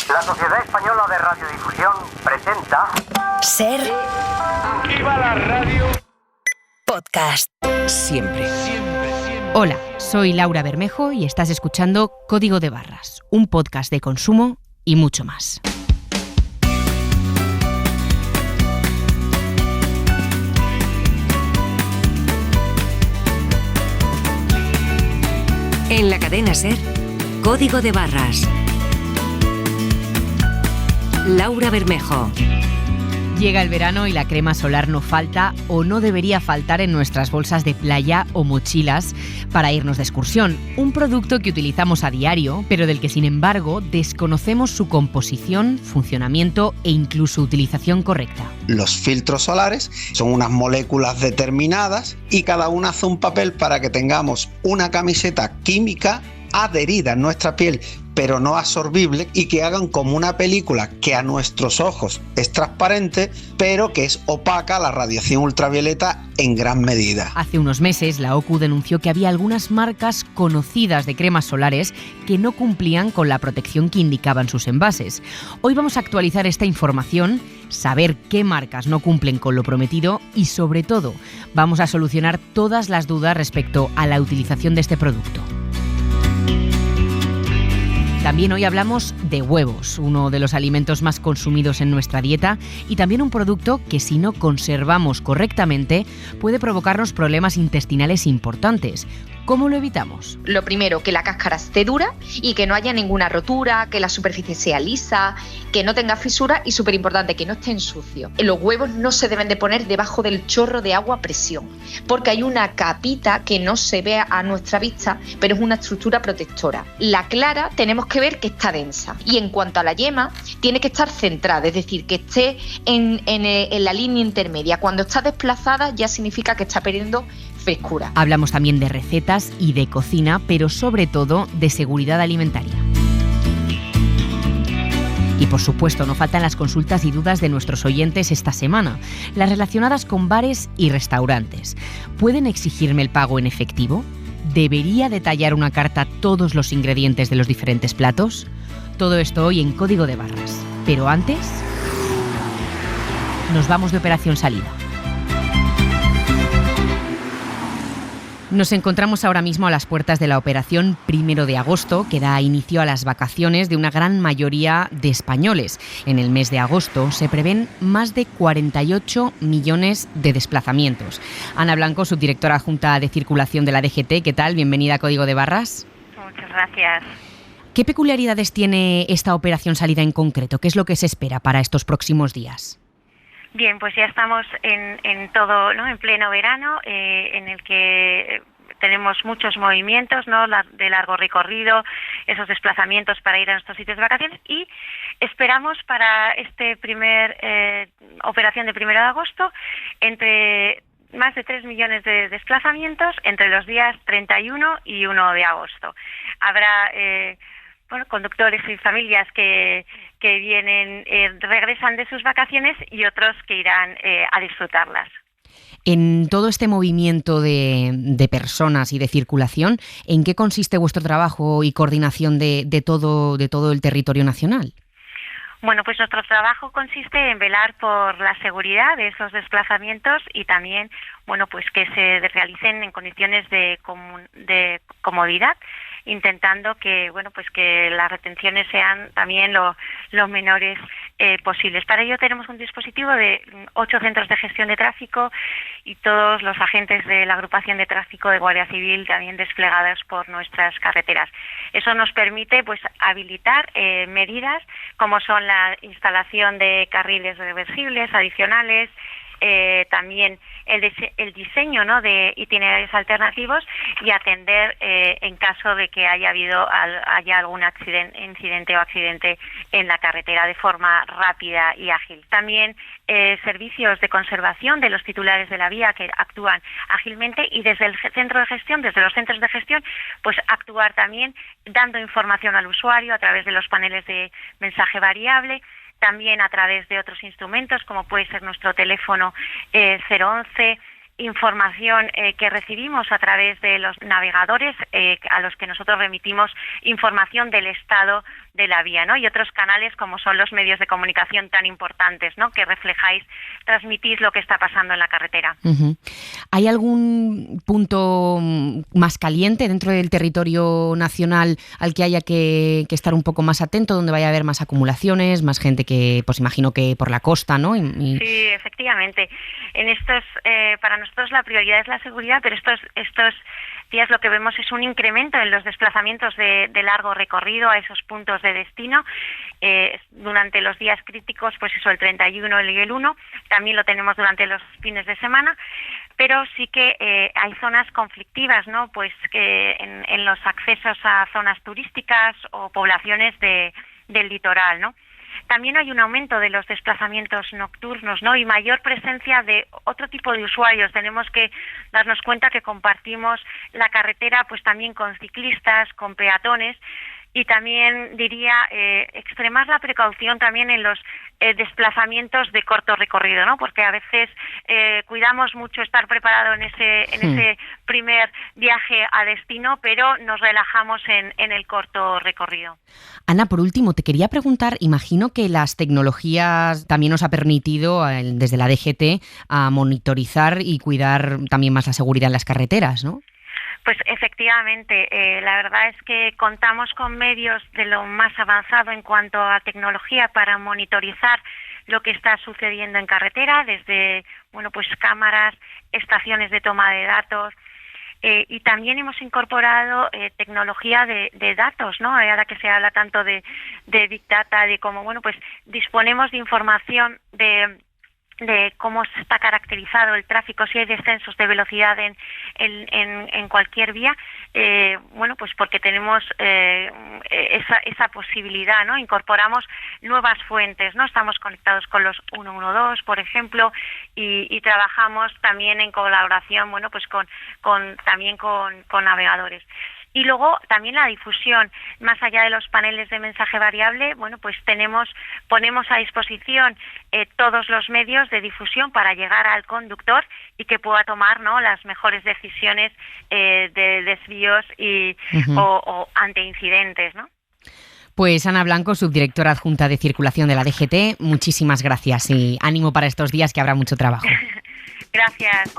La Sociedad Española de Radiodifusión presenta... Ser... ¡Viva la radio! Podcast. Siempre. Hola, soy Laura Bermejo y estás escuchando Código de Barras, un podcast de consumo y mucho más. En la cadena Ser, Código de Barras. Laura Bermejo. Llega el verano y la crema solar no falta o no debería faltar en nuestras bolsas de playa o mochilas para irnos de excursión. Un producto que utilizamos a diario, pero del que sin embargo desconocemos su composición, funcionamiento e incluso utilización correcta. Los filtros solares son unas moléculas determinadas y cada una hace un papel para que tengamos una camiseta química adherida en nuestra piel, pero no absorbible, y que hagan como una película que a nuestros ojos es transparente, pero que es opaca a la radiación ultravioleta en gran medida. Hace unos meses, la OCU denunció que había algunas marcas conocidas de cremas solares que no cumplían con la protección que indicaban sus envases. Hoy vamos a actualizar esta información, saber qué marcas no cumplen con lo prometido y, sobre todo, vamos a solucionar todas las dudas respecto a la utilización de este producto. También hoy hablamos de huevos, uno de los alimentos más consumidos en nuestra dieta y también un producto que, si no conservamos correctamente, puede provocarnos problemas intestinales importantes. ¿Cómo lo evitamos? Lo primero, que la cáscara esté dura y que no haya ninguna rotura, que la superficie sea lisa, que no tenga fisuras y, súper importante, que no estén sucios. Los huevos no se deben de poner debajo del chorro de agua a presión, porque hay una capita que no se ve a nuestra vista, pero es una estructura protectora. La clara tenemos que ver que está densa, y en cuanto a la yema, tiene que estar centrada, es decir, que esté en la línea intermedia. Cuando está desplazada ya significa que está perdiendo frescura. Hablamos también de recetas y de cocina, pero sobre todo de seguridad alimentaria. Y por supuesto, no faltan las consultas y dudas de nuestros oyentes esta semana, las relacionadas con bares y restaurantes. ¿Pueden exigirme el pago en efectivo? ¿Debería detallar una carta todos los ingredientes de los diferentes platos? Todo esto hoy en Código de Barras. Pero antes, nos vamos de operación salida. Nos encontramos ahora mismo a las puertas de la operación 1 de agosto, que da inicio a las vacaciones de una gran mayoría de españoles. En el mes de agosto se prevén más de 48 millones de desplazamientos. Ana Blanco, subdirectora adjunta de circulación de la DGT, ¿qué tal? Bienvenida a Código de Barras. Muchas gracias. ¿Qué peculiaridades tiene esta operación salida en concreto? ¿Qué es lo que se espera para estos próximos días? Bien, pues ya estamos en todo, ¿no? En pleno verano, en el que tenemos muchos movimientos, ¿no? De largo recorrido, esos desplazamientos para ir a nuestros sitios de vacaciones, y esperamos para este operación de 1 de agosto entre más de 3 millones de desplazamientos entre los días 31 y 1 de agosto. Habrá conductores y familias que vienen, regresan de sus vacaciones, y otros que irán a disfrutarlas. En todo este movimiento de personas y de circulación, ¿en qué consiste vuestro trabajo y coordinación de todo el territorio nacional? Bueno, pues nuestro trabajo consiste en velar por la seguridad de esos desplazamientos y también, pues que se realicen en condiciones de comodidad, intentando que que las retenciones sean también lo menores posibles. Para ello tenemos un dispositivo de 8 centros de gestión de tráfico y todos los agentes de la agrupación de tráfico de Guardia Civil también desplegados por nuestras carreteras. Eso nos permite habilitar medidas como son la instalación de carriles reversibles adicionales, también el diseño, ¿no?, de itinerarios alternativos, y atender en caso de que haya algún incidente o accidente en la carretera de forma rápida y ágil. También servicios de conservación de los titulares de la vía que actúan ágilmente, y desde el centro de gestión, desde los centros de gestión, actuar también dando información al usuario a través de los paneles de mensaje variable, también a través de otros instrumentos como puede ser nuestro teléfono 011, información que recibimos a través de los navegadores a los que nosotros remitimos información del estado de la vía, ¿no? Y otros canales como son los medios de comunicación tan importantes, ¿no? Que reflejáis, transmitís lo que está pasando en la carretera. Uh-huh. ¿Hay algún punto más caliente dentro del territorio nacional al que haya que estar un poco más atento, donde vaya a haber más acumulaciones, más gente que, pues imagino que por la costa, ¿no? Sí, efectivamente. En estos, para nosotros la prioridad es la seguridad, pero estos días lo que vemos es un incremento en los desplazamientos de largo recorrido a esos puntos de destino. Durante los días críticos, pues eso, el 31 y el 1, también lo tenemos durante los fines de semana, pero sí que hay zonas conflictivas, ¿no? Pues que en los accesos a zonas turísticas o poblaciones del litoral, ¿no? También hay un aumento de los desplazamientos nocturnos, ¿no? Y mayor presencia de otro tipo de usuarios. Tenemos que darnos cuenta que compartimos la carretera pues también con ciclistas, con peatones, y también diría extremar la precaución también en los desplazamientos de corto recorrido, ¿no? Porque a veces cuidamos mucho estar preparado en ese primer viaje a destino, pero nos relajamos en el corto recorrido. Ana, por último, te quería preguntar, imagino que las tecnologías también nos ha permitido desde la DGT a monitorizar y cuidar también más la seguridad en las carreteras, ¿no? Pues efectivamente, la verdad es que contamos con medios de lo más avanzado en cuanto a tecnología para monitorizar lo que está sucediendo en carretera, desde pues cámaras, estaciones de toma de datos, y también hemos incorporado tecnología de datos, ¿no? Ahora que se habla tanto de Big Data, de cómo pues disponemos de información de cómo está caracterizado el tráfico, si hay descensos de velocidad en cualquier vía, pues porque tenemos esa posibilidad, ¿no? Incorporamos nuevas fuentes, ¿no? Estamos conectados con los 112, por ejemplo, y trabajamos también en colaboración, pues también con navegadores. Y luego también la difusión, más allá de los paneles de mensaje variable, pues ponemos a disposición todos los medios de difusión para llegar al conductor y que pueda tomar, ¿no?, las mejores decisiones de desvíos o ante incidentes, ¿no? Pues Ana Blanco, subdirectora adjunta de Circulación de la DGT, muchísimas gracias y ánimo para estos días que habrá mucho trabajo. Gracias.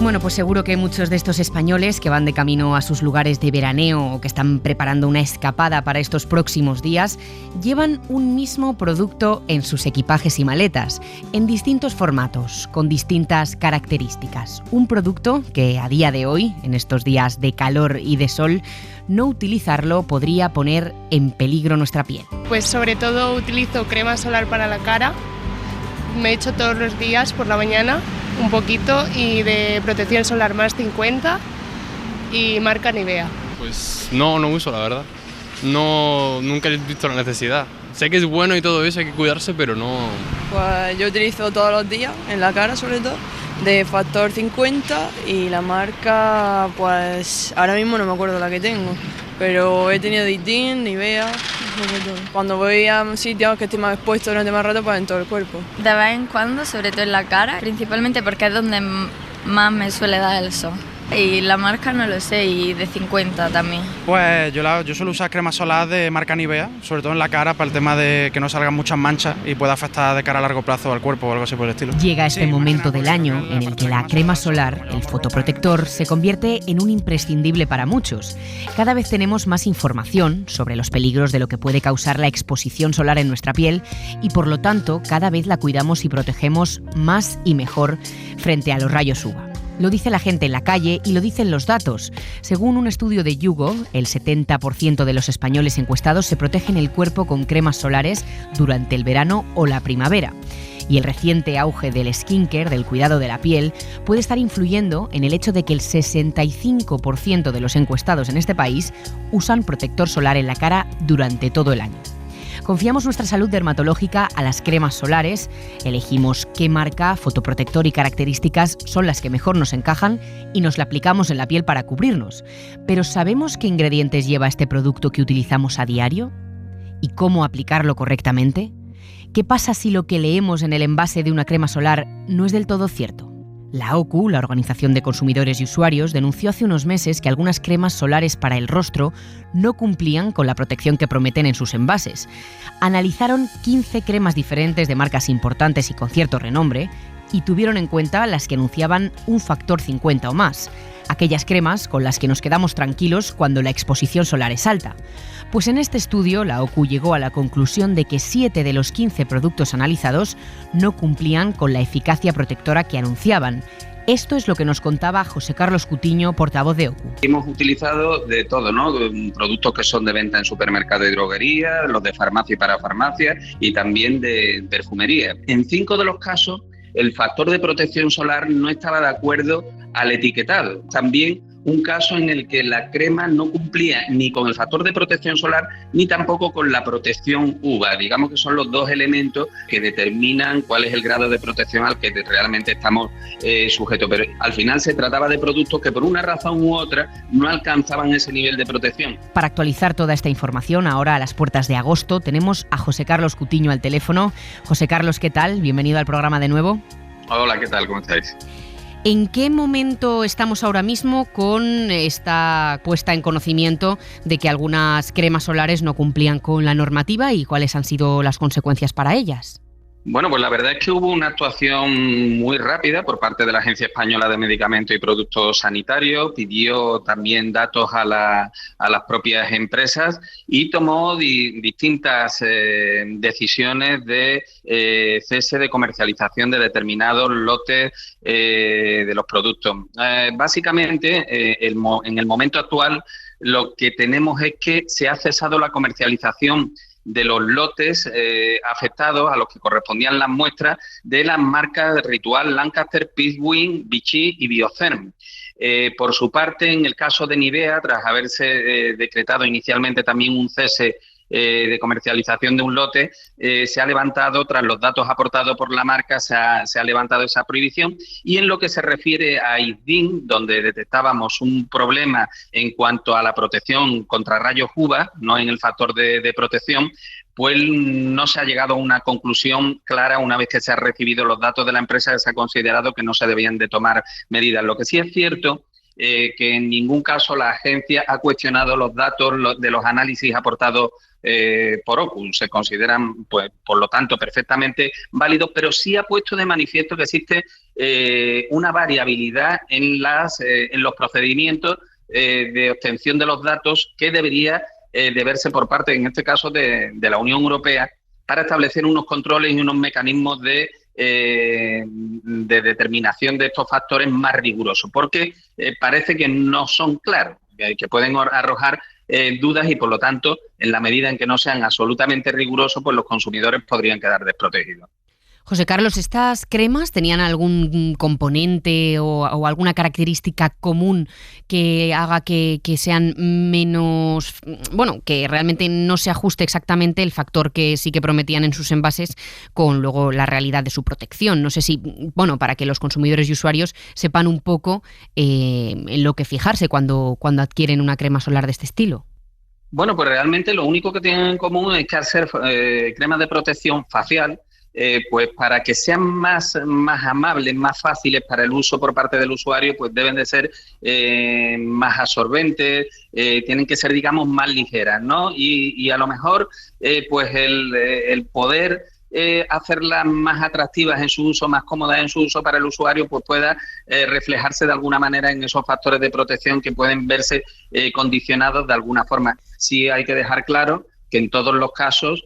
Bueno, pues seguro que muchos de estos españoles que van de camino a sus lugares de veraneo o que están preparando una escapada para estos próximos días llevan un mismo producto en sus equipajes y maletas, en distintos formatos, con distintas características. Un producto que a día de hoy, en estos días de calor y de sol, no utilizarlo podría poner en peligro nuestra piel. Pues sobre todo utilizo crema solar para la cara, me echo todos los días por la mañana un poquito, y de protección solar más 50 y marca Nivea. Pues no uso, la verdad. Nunca he visto la necesidad. Sé que es bueno y todo eso, hay que cuidarse, pero no... Pues yo utilizo todos los días, en la cara sobre todo, de factor 50, y la marca, pues ahora mismo no me acuerdo la que tengo, pero he tenido Ditin, Nivea, sobre todo. Cuando voy a sitios que estoy más expuesto durante más rato, pues en todo el cuerpo. De vez en cuando, sobre todo en la cara, principalmente porque es donde más me suele dar el sol. Y la marca no lo sé, y de 50 también. Pues yo suelo usar crema solar de marca Nivea, sobre todo en la cara, para el tema de que no salgan muchas manchas y pueda afectar de cara a largo plazo al cuerpo o algo así por el estilo. Llega este momento del año en el que la crema solar, el fotoprotector, se convierte en un imprescindible para muchos. Cada vez tenemos más información sobre los peligros de lo que puede causar la exposición solar en nuestra piel y, por lo tanto, cada vez la cuidamos y protegemos más y mejor frente a los rayos UVA. Lo dice la gente en la calle y lo dicen los datos. Según un estudio de YouGov, el 70% de los españoles encuestados se protegen el cuerpo con cremas solares durante el verano o la primavera. Y el reciente auge del skincare, del cuidado de la piel, puede estar influyendo en el hecho de que el 65% de los encuestados en este país usan protector solar en la cara durante todo el año. Confiamos nuestra salud dermatológica a las cremas solares, elegimos qué marca, fotoprotector y características son las que mejor nos encajan y nos la aplicamos en la piel para cubrirnos. Pero ¿sabemos qué ingredientes lleva este producto que utilizamos a diario? ¿Y cómo aplicarlo correctamente? ¿Qué pasa si lo que leemos en el envase de una crema solar no es del todo cierto? La OCU, la Organización de Consumidores y Usuarios, denunció hace unos meses que algunas cremas solares para el rostro no cumplían con la protección que prometen en sus envases. Analizaron 15 cremas diferentes de marcas importantes y con cierto renombre y tuvieron en cuenta las que anunciaban un factor 50 o más, aquellas cremas con las que nos quedamos tranquilos cuando la exposición solar es alta. Pues en este estudio la OCU llegó a la conclusión de que 7 de los 15 productos analizados no cumplían con la eficacia protectora que anunciaban. Esto es lo que nos contaba José Carlos Cutiño, portavoz de OCU. Hemos utilizado de todo, ¿no? Productos que son de venta en supermercado y droguería, los de farmacia y para farmacia y también de perfumería. En 5 de los casos, el factor de protección solar no estaba de acuerdo al etiquetado. También un caso en el que la crema no cumplía ni con el factor de protección solar ni tampoco con la protección UVA. Digamos que son los dos elementos que determinan cuál es el grado de protección al que realmente estamos sujetos. Pero al final se trataba de productos que por una razón u otra no alcanzaban ese nivel de protección. Para actualizar toda esta información, ahora a las puertas de agosto, tenemos a José Carlos Cutiño al teléfono. José Carlos, ¿qué tal? Bienvenido al programa de nuevo. Hola, ¿qué tal? ¿Cómo estáis? ¿En qué momento estamos ahora mismo con esta puesta en conocimiento de que algunas cremas solares no cumplían con la normativa y cuáles han sido las consecuencias para ellas? Bueno, pues la verdad es que hubo una actuación muy rápida por parte de la Agencia Española de Medicamentos y Productos Sanitarios, pidió también datos a las propias empresas y tomó distintas decisiones de cese de comercialización de determinados lotes de los productos. Básicamente, en el momento actual, lo que tenemos es que se ha cesado la comercialización de los lotes afectados a los que correspondían las muestras de las marcas Ritual, Lancaster, Peacewin, Vichy y Biotherm. Por su parte, en el caso de Nivea, tras haberse decretado inicialmente también un cese de comercialización de un lote, se ha levantado, tras los datos aportados por la marca, se ha levantado esa prohibición. Y en lo que se refiere a ISDIN, donde detectábamos un problema en cuanto a la protección contra rayos UVA, no en el factor de protección, pues no se ha llegado a una conclusión clara. Una vez que se han recibido los datos de la empresa, se ha considerado que no se debían de tomar medidas. Lo que sí es cierto que en ningún caso la agencia ha cuestionado los datos de los análisis aportados por OCU. Se consideran, pues, por lo tanto, perfectamente válidos, pero sí ha puesto de manifiesto que existe una variabilidad en los procedimientos de obtención de los datos que debería de verse por parte, en este caso, de la Unión Europea, para establecer unos controles y unos mecanismos de determinación de estos factores más rigurosos, porque parece que no son claros, que pueden arrojar dudas y, por lo tanto, en la medida en que no sean absolutamente rigurosos, pues los consumidores podrían quedar desprotegidos. José Carlos, ¿estas cremas tenían algún componente o alguna característica común que haga que sean menos, bueno, que realmente no se ajuste exactamente el factor que sí que prometían en sus envases con luego la realidad de su protección? No sé si, bueno, para que los consumidores y usuarios sepan un poco en lo que fijarse cuando adquieren una crema solar de este estilo. Bueno, pues realmente lo único que tienen en común es que al ser cremas de protección facial, pues para que sean más amables, más fáciles para el uso por parte del usuario, pues deben de ser más absorbentes, tienen que ser, digamos, más ligeras, ¿no? Y a lo mejor, pues el poder hacerlas más atractivas en su uso, más cómodas en su uso para el usuario, pues pueda reflejarse de alguna manera en esos factores de protección que pueden verse condicionados de alguna forma. Sí hay que dejar claro que en todos los casos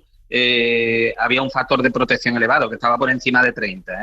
había un factor de protección elevado, que estaba por encima de 30,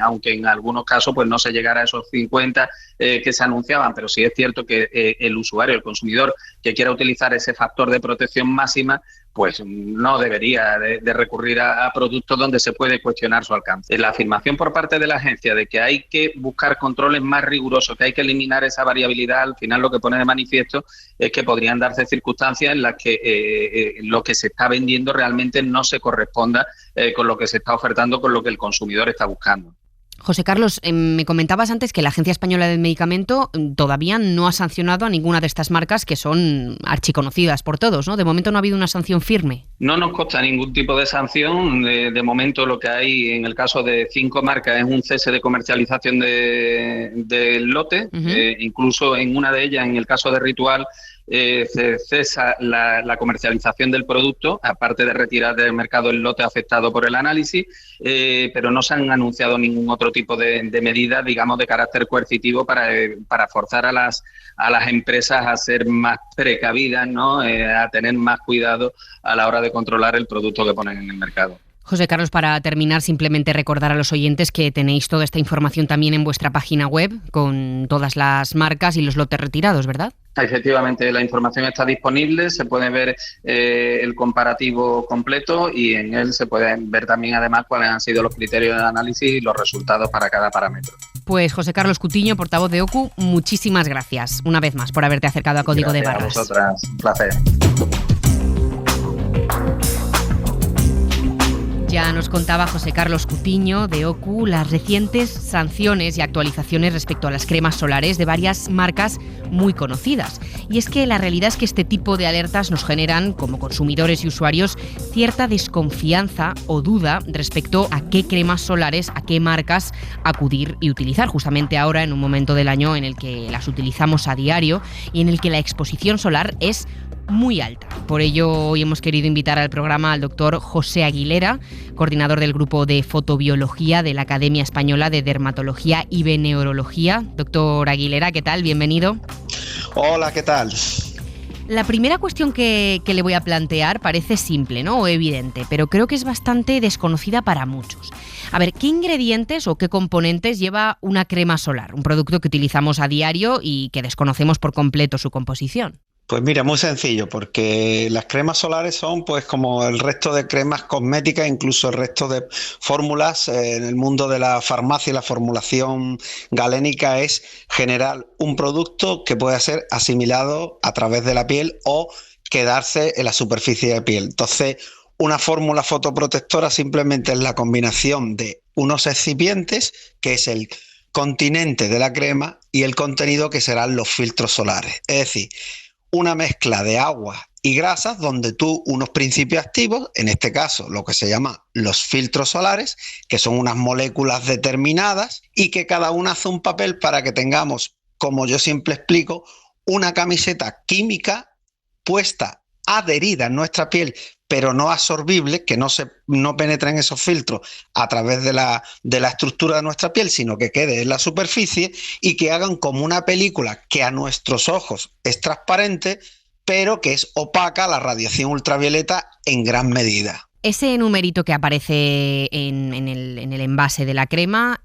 aunque en algunos casos pues no se llegara a esos 50 que se anunciaban, pero sí es cierto que el usuario, el consumidor que quiera utilizar ese factor de protección máxima, pues no debería de recurrir a productos donde se puede cuestionar su alcance. La afirmación por parte de la agencia de que hay que buscar controles más rigurosos, que hay que eliminar esa variabilidad, al final lo que pone de manifiesto es que podrían darse circunstancias en las que lo que se está vendiendo realmente no se corresponda con lo que se está ofertando, con lo que el consumidor está buscando. José Carlos, me comentabas antes que la Agencia Española del Medicamento todavía no ha sancionado a ninguna de estas marcas que son archiconocidas por todos, ¿no? De momento no ha habido una sanción firme. No nos consta ningún tipo de sanción. De momento lo que hay en el caso de 5 marcas es un cese de comercialización del lote. Incluso en una de ellas, en el caso de Ritual, se cesa la comercialización del producto, aparte de retirar del mercado el lote afectado por el análisis, pero no se han anunciado ningún otro tipo de medidas, digamos, de carácter coercitivo para forzar a las empresas a ser más precavidas, ¿no? A tener más cuidado a la hora de controlar el producto que ponen en el mercado. José Carlos, para terminar, simplemente recordar a los oyentes que tenéis toda esta información también en vuestra página web, con todas las marcas y los lotes retirados, ¿verdad? Efectivamente, la información está disponible, se puede ver el comparativo completo y en él se pueden ver también además cuáles han sido los criterios de análisis y los resultados para cada parámetro. Pues José Carlos Cutiño, portavoz de OCU, muchísimas gracias una vez más por haberte acercado a Código de Barras. Gracias a vosotras, un placer. Ya nos contaba José Carlos Cutiño de OCU las recientes sanciones y actualizaciones respecto a las cremas solares de varias marcas muy conocidas. Y es que la realidad es que este tipo de alertas nos generan, como consumidores y usuarios, cierta desconfianza o duda respecto a qué cremas solares, a qué marcas acudir y utilizar, justamente ahora en un momento del año en el que las utilizamos a diario y en el que la exposición solar es muy alta. Por ello, hoy hemos querido invitar al programa al doctor José Aguilera, coordinador del grupo de fotobiología de la Academia Española de Dermatología y Veneurología. Doctor Aguilera, ¿qué tal? Bienvenido. Hola, ¿qué tal? La primera cuestión que le voy a plantear parece simple, ¿no? O evidente, pero creo que es bastante desconocida para muchos. A ver, ¿qué ingredientes o qué componentes lleva una crema solar? Un producto que utilizamos a diario y que desconocemos por completo su composición. Pues mira, muy sencillo, porque las cremas solares son pues como el resto de cremas cosméticas, incluso el resto de fórmulas. En el mundo de la farmacia y la formulación galénica es generar un producto que pueda ser asimilado a través de la piel o quedarse en la superficie de piel. Entonces, una fórmula fotoprotectora simplemente es la combinación de unos excipientes, que es el continente de la crema, y el contenido, que serán los filtros solares. Es decir, una mezcla de agua y grasas donde tú unos principios activos, en este caso lo que se llama los filtros solares, que son unas moléculas determinadas y que cada una hace un papel para que tengamos, como yo siempre explico, una camiseta química puesta, adherida en nuestra piel, pero no absorbible, que no penetren esos filtros a través de la estructura de nuestra piel, sino que quede en la superficie y que hagan como una película que a nuestros ojos es transparente, pero que es opaca a la radiación ultravioleta en gran medida. Ese numerito que aparece en el envase de la crema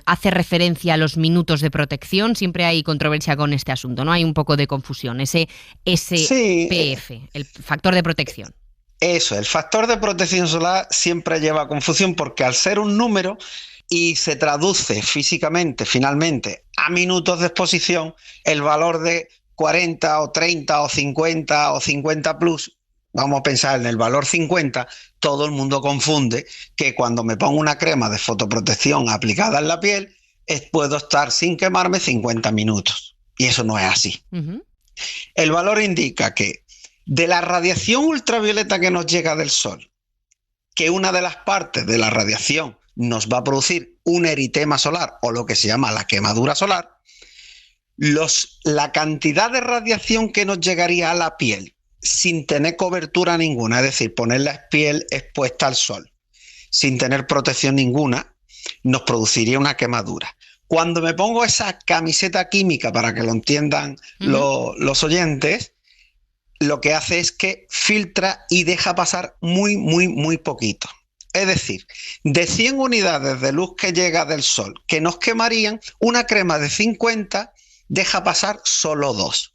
hace referencia a los minutos de protección. Siempre hay controversia con este asunto, ¿no? Hay un poco de confusión. Ese SPF, el factor de protección. Eso, el factor de protección solar siempre lleva confusión porque al ser un número y se traduce físicamente, finalmente, a minutos de exposición, el valor de 40 o 30 o 50 o 50 plus, vamos a pensar en el valor 50, todo el mundo confunde que cuando me pongo una crema de fotoprotección aplicada en la piel, puedo estar sin quemarme 50 minutos. Y eso no es así. Uh-huh. El valor indica que de la radiación ultravioleta que nos llega del sol, que una de las partes de la radiación nos va a producir un eritema solar o lo que se llama la quemadura solar, la cantidad de radiación que nos llegaría a la piel sin tener cobertura ninguna, es decir, poner la piel expuesta al sol, sin tener protección ninguna, nos produciría una quemadura. Cuando me pongo esa camiseta química, para que lo entiendan los oyentes, lo que hace es que filtra y deja pasar muy, muy, muy poquito. Es decir, de 100 unidades de luz que llega del sol que nos quemarían, una crema de 50 deja pasar solo 2.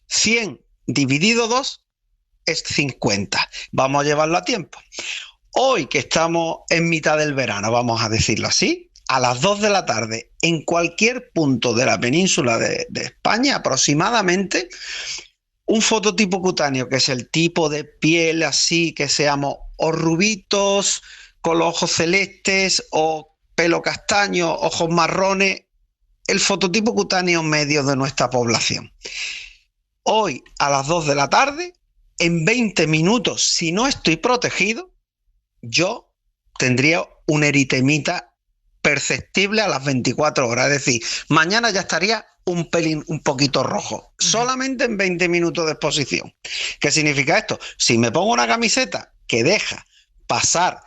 100 dividido 2 es 50. Vamos a llevarlo a tiempo. Hoy que estamos en mitad del verano, vamos a decirlo así, a las 2 de la tarde, en cualquier punto de la península de España aproximadamente, un fototipo cutáneo, que es el tipo de piel así, que seamos o rubitos, con los ojos celestes o pelo castaño, ojos marrones, el fototipo cutáneo medio de nuestra población. Hoy a las 2 de la tarde, en 20 minutos, si no estoy protegido, yo tendría un eritemita perceptible a las 24 horas. Es decir, mañana ya estaría un pelín, un poquito rojo, solamente en 20 minutos de exposición. ¿Qué significa esto? Si me pongo una camiseta que deja pasar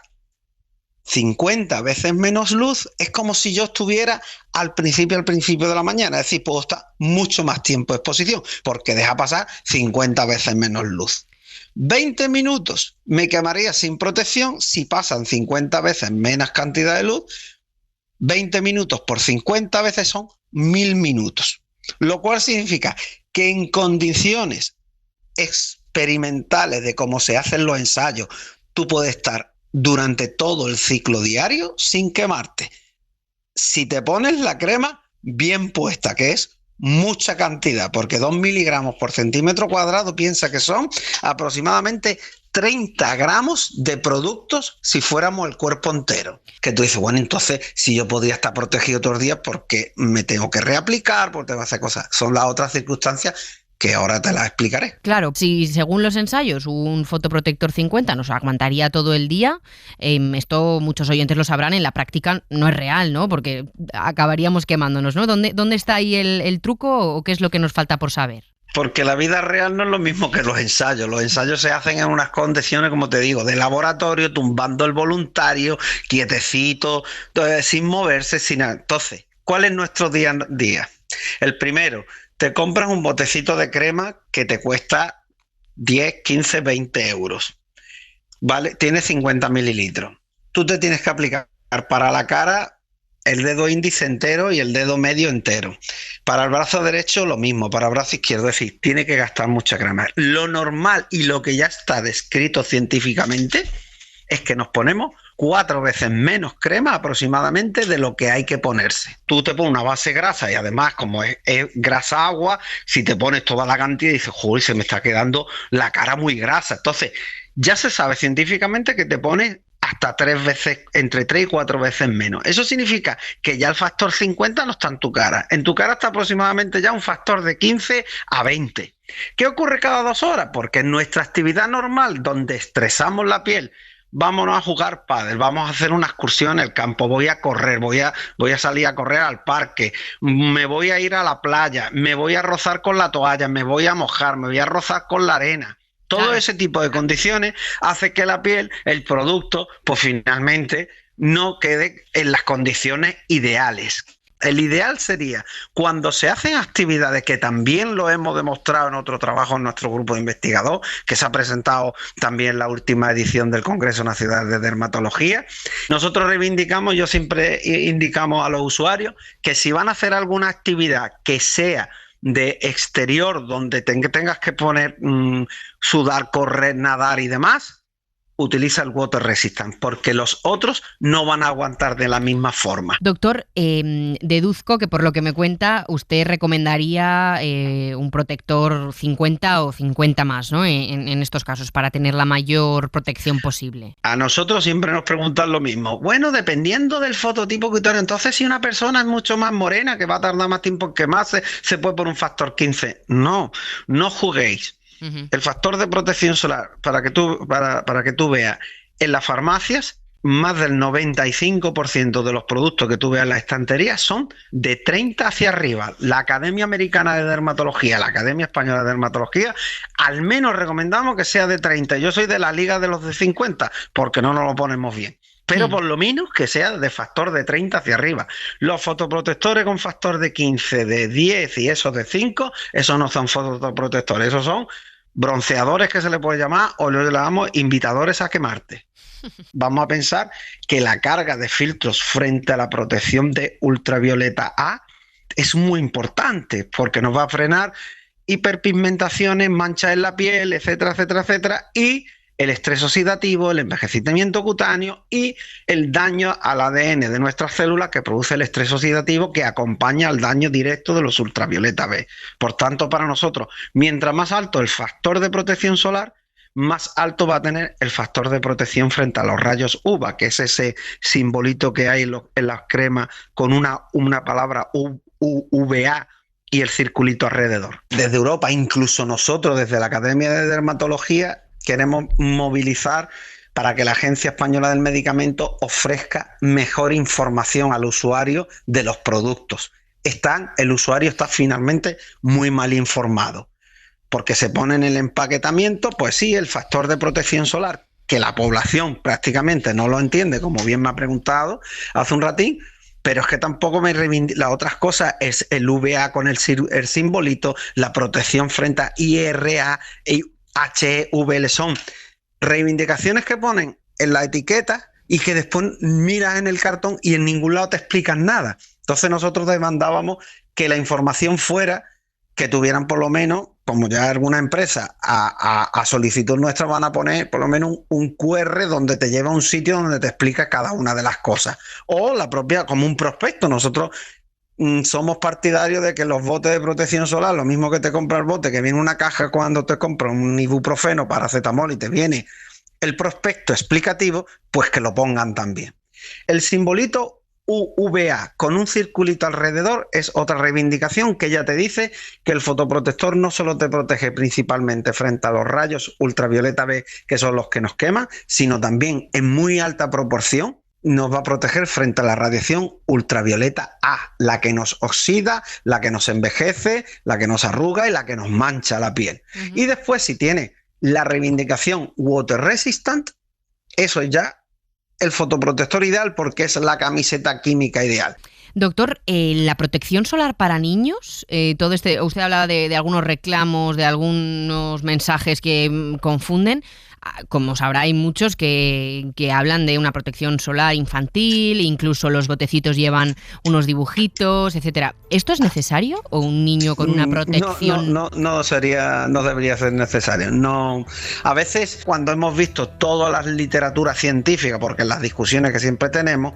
50 veces menos luz, es como si yo estuviera al principio de la mañana, es decir, puedo estar mucho más tiempo de exposición, porque deja pasar 50 veces menos luz. 20 minutos me quemaría sin protección si pasan 50 veces menos cantidad de luz. 20 minutos por 50 veces son 1000 minutos, lo cual significa que en condiciones experimentales de cómo se hacen los ensayos, tú puedes estar durante todo el ciclo diario sin quemarte. Si te pones la crema bien puesta, que es mucha cantidad, porque 2 miligramos por centímetro cuadrado, piensa que son aproximadamente 30 gramos de productos si fuéramos el cuerpo entero. Que tú dices, bueno, entonces si yo podría estar protegido todos los días, ¿por qué me tengo que reaplicar? ¿Por qué tengo que hacer cosas? Son las otras circunstancias que ahora te las explicaré. Claro, si según los ensayos un fotoprotector 50 nos aguantaría todo el día, esto muchos oyentes lo sabrán, en la práctica no es real, ¿no? Porque acabaríamos quemándonos, ¿no? ¿Dónde está ahí el truco o qué es lo que nos falta por saber? Porque la vida real no es lo mismo que los ensayos. Los ensayos se hacen en unas condiciones, como te digo, de laboratorio, tumbando el voluntario, quietecito, sin moverse, sin nada. Entonces, ¿cuál es nuestro día a día? El primero, te compras un botecito de crema que te cuesta 10, 15, 20 euros. ¿Vale? Tiene 50 mililitros. Tú te tienes que aplicar para la cara el dedo índice entero y el dedo medio entero. Para el brazo derecho lo mismo, para el brazo izquierdo. Es decir, tiene que gastar mucha crema. Lo normal y lo que ya está descrito científicamente es que nos ponemos 4 veces menos crema aproximadamente de lo que hay que ponerse. Tú te pones una base grasa y además como es grasa agua, si te pones toda la cantidad dices, joder, se me está quedando la cara muy grasa. Entonces ya se sabe científicamente que te pones hasta 3 veces, entre 3 y 4 veces menos. Eso significa que ya el factor 50 no está en tu cara. En tu cara está aproximadamente ya un factor de 15 a 20. ¿Qué ocurre cada 2 horas? Porque en nuestra actividad normal, donde estresamos la piel, vámonos a jugar pádel, vamos a hacer una excursión en el campo, voy a correr, voy a salir a correr al parque, me voy a ir a la playa, me voy a rozar con la toalla, me voy a mojar, me voy a rozar con la arena. Todo ese tipo de condiciones hace que la piel, el producto, pues finalmente no quede en las condiciones ideales. El ideal sería cuando se hacen actividades, que también lo hemos demostrado en otro trabajo en nuestro grupo de investigador, que se ha presentado también en la última edición del Congreso Nacional de Dermatología. Nosotros reivindicamos, yo siempre indicamos a los usuarios que si van a hacer alguna actividad que sea de exterior, donde tengas que poner sudar, correr, nadar y demás, utiliza el water resistant, porque los otros no van a aguantar de la misma forma. Doctor, deduzco que por lo que me cuenta, usted recomendaría un protector 50 o 50 más, ¿no? En estos casos, para tener la mayor protección posible. A nosotros siempre nos preguntan lo mismo. Bueno, dependiendo del fototipo cutáneo, entonces si una persona es mucho más morena, que va a tardar más tiempo en quemarse, se puede por un factor 15. No juguéis. El factor de protección solar, para que tú veas, en las farmacias, más del 95% de los productos que tú veas en la estantería son de 30 hacia arriba. La Academia Americana de Dermatología, la Academia Española de Dermatología, al menos recomendamos que sea de 30. Yo soy de la liga de los de 50, porque no nos lo ponemos bien. Pero por lo menos que sea de factor de 30 hacia arriba. Los fotoprotectores con factor de 15, de 10 y esos de 5, esos no son fotoprotectores, esos son bronceadores, que se le puede llamar, o le llamamos invitadores a quemarte. Vamos a pensar que la carga de filtros frente a la protección de ultravioleta A es muy importante, porque nos va a frenar hiperpigmentaciones, manchas en la piel, etcétera, etcétera, etcétera, y el estrés oxidativo, el envejecimiento cutáneo y el daño al ADN de nuestras células, que produce el estrés oxidativo, que acompaña al daño directo de los ultravioleta B. Por tanto, para nosotros, mientras más alto el factor de protección solar, más alto va a tener el factor de protección frente a los rayos UVA, que es ese simbolito que hay en las cremas con una palabra UVA y el circulito alrededor. Desde Europa, incluso nosotros desde la Academia de Dermatología, queremos movilizar para que la Agencia Española del Medicamento ofrezca mejor información al usuario de los productos. El usuario está finalmente muy mal informado, porque se pone en el empaquetamiento, pues sí, el factor de protección solar, que la población prácticamente no lo entiende, como bien me ha preguntado hace un ratín, pero es que tampoco me reivindica. Las otras cosas es el UVA con el simbolito, la protección frente a IRA y HEVL, son reivindicaciones que ponen en la etiqueta y que después miras en el cartón y en ningún lado te explican nada. Entonces nosotros demandábamos que la información fuera, que tuvieran por lo menos, como ya algunas empresas a solicitud nuestra van a poner por lo menos un QR donde te lleva a un sitio donde te explica cada una de las cosas. O la propia, como un prospecto. Nosotros somos partidarios de que los botes de protección solar, lo mismo que te compra el bote, que viene una caja cuando te compras un ibuprofeno, paracetamol y te viene el prospecto explicativo, pues que lo pongan también. El simbolito UVA con un circulito alrededor es otra reivindicación que ya te dice que el fotoprotector no solo te protege principalmente frente a los rayos ultravioleta B, que son los que nos queman, sino también en muy alta proporción nos va a proteger frente a la radiación ultravioleta A, la que nos oxida, la que nos envejece, la que nos arruga y la que nos mancha la piel. Y después, si tiene la reivindicación water resistant, eso es ya el fotoprotector ideal, porque es la camiseta química ideal. Doctor, la protección solar para niños, usted hablaba de algunos reclamos, de algunos mensajes que confunden. Como sabrá, hay muchos que hablan de una protección solar infantil, incluso los botecitos llevan unos dibujitos, etcétera. ¿Esto es necesario o un niño con una protección? No debería ser necesario. No. A veces, cuando hemos visto toda la literatura científica, porque en las discusiones que siempre tenemos,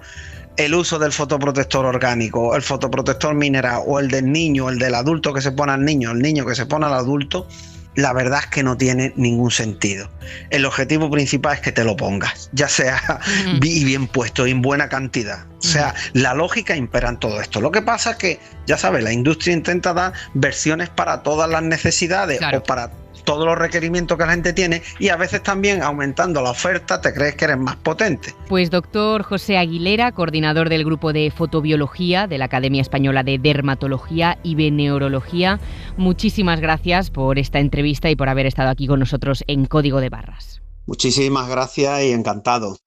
el uso del fotoprotector orgánico, el fotoprotector mineral o el del niño, el del adulto que se pone al niño, el niño que se pone al adulto, la verdad es que no tiene ningún sentido. El objetivo principal es que te lo pongas, ya sea bien puesto y en buena cantidad. O sea, la lógica impera en todo esto. Lo que pasa es que, ya sabes, la industria intenta dar versiones para todas las necesidades, claro, o para todos los requerimientos que la gente tiene, y a veces también aumentando la oferta te crees que eres más potente. Pues doctor José Aguilera, coordinador del grupo de fotobiología de la Academia Española de Dermatología y Veneurología, muchísimas gracias por esta entrevista y por haber estado aquí con nosotros en Código de Barras. Muchísimas gracias y encantado.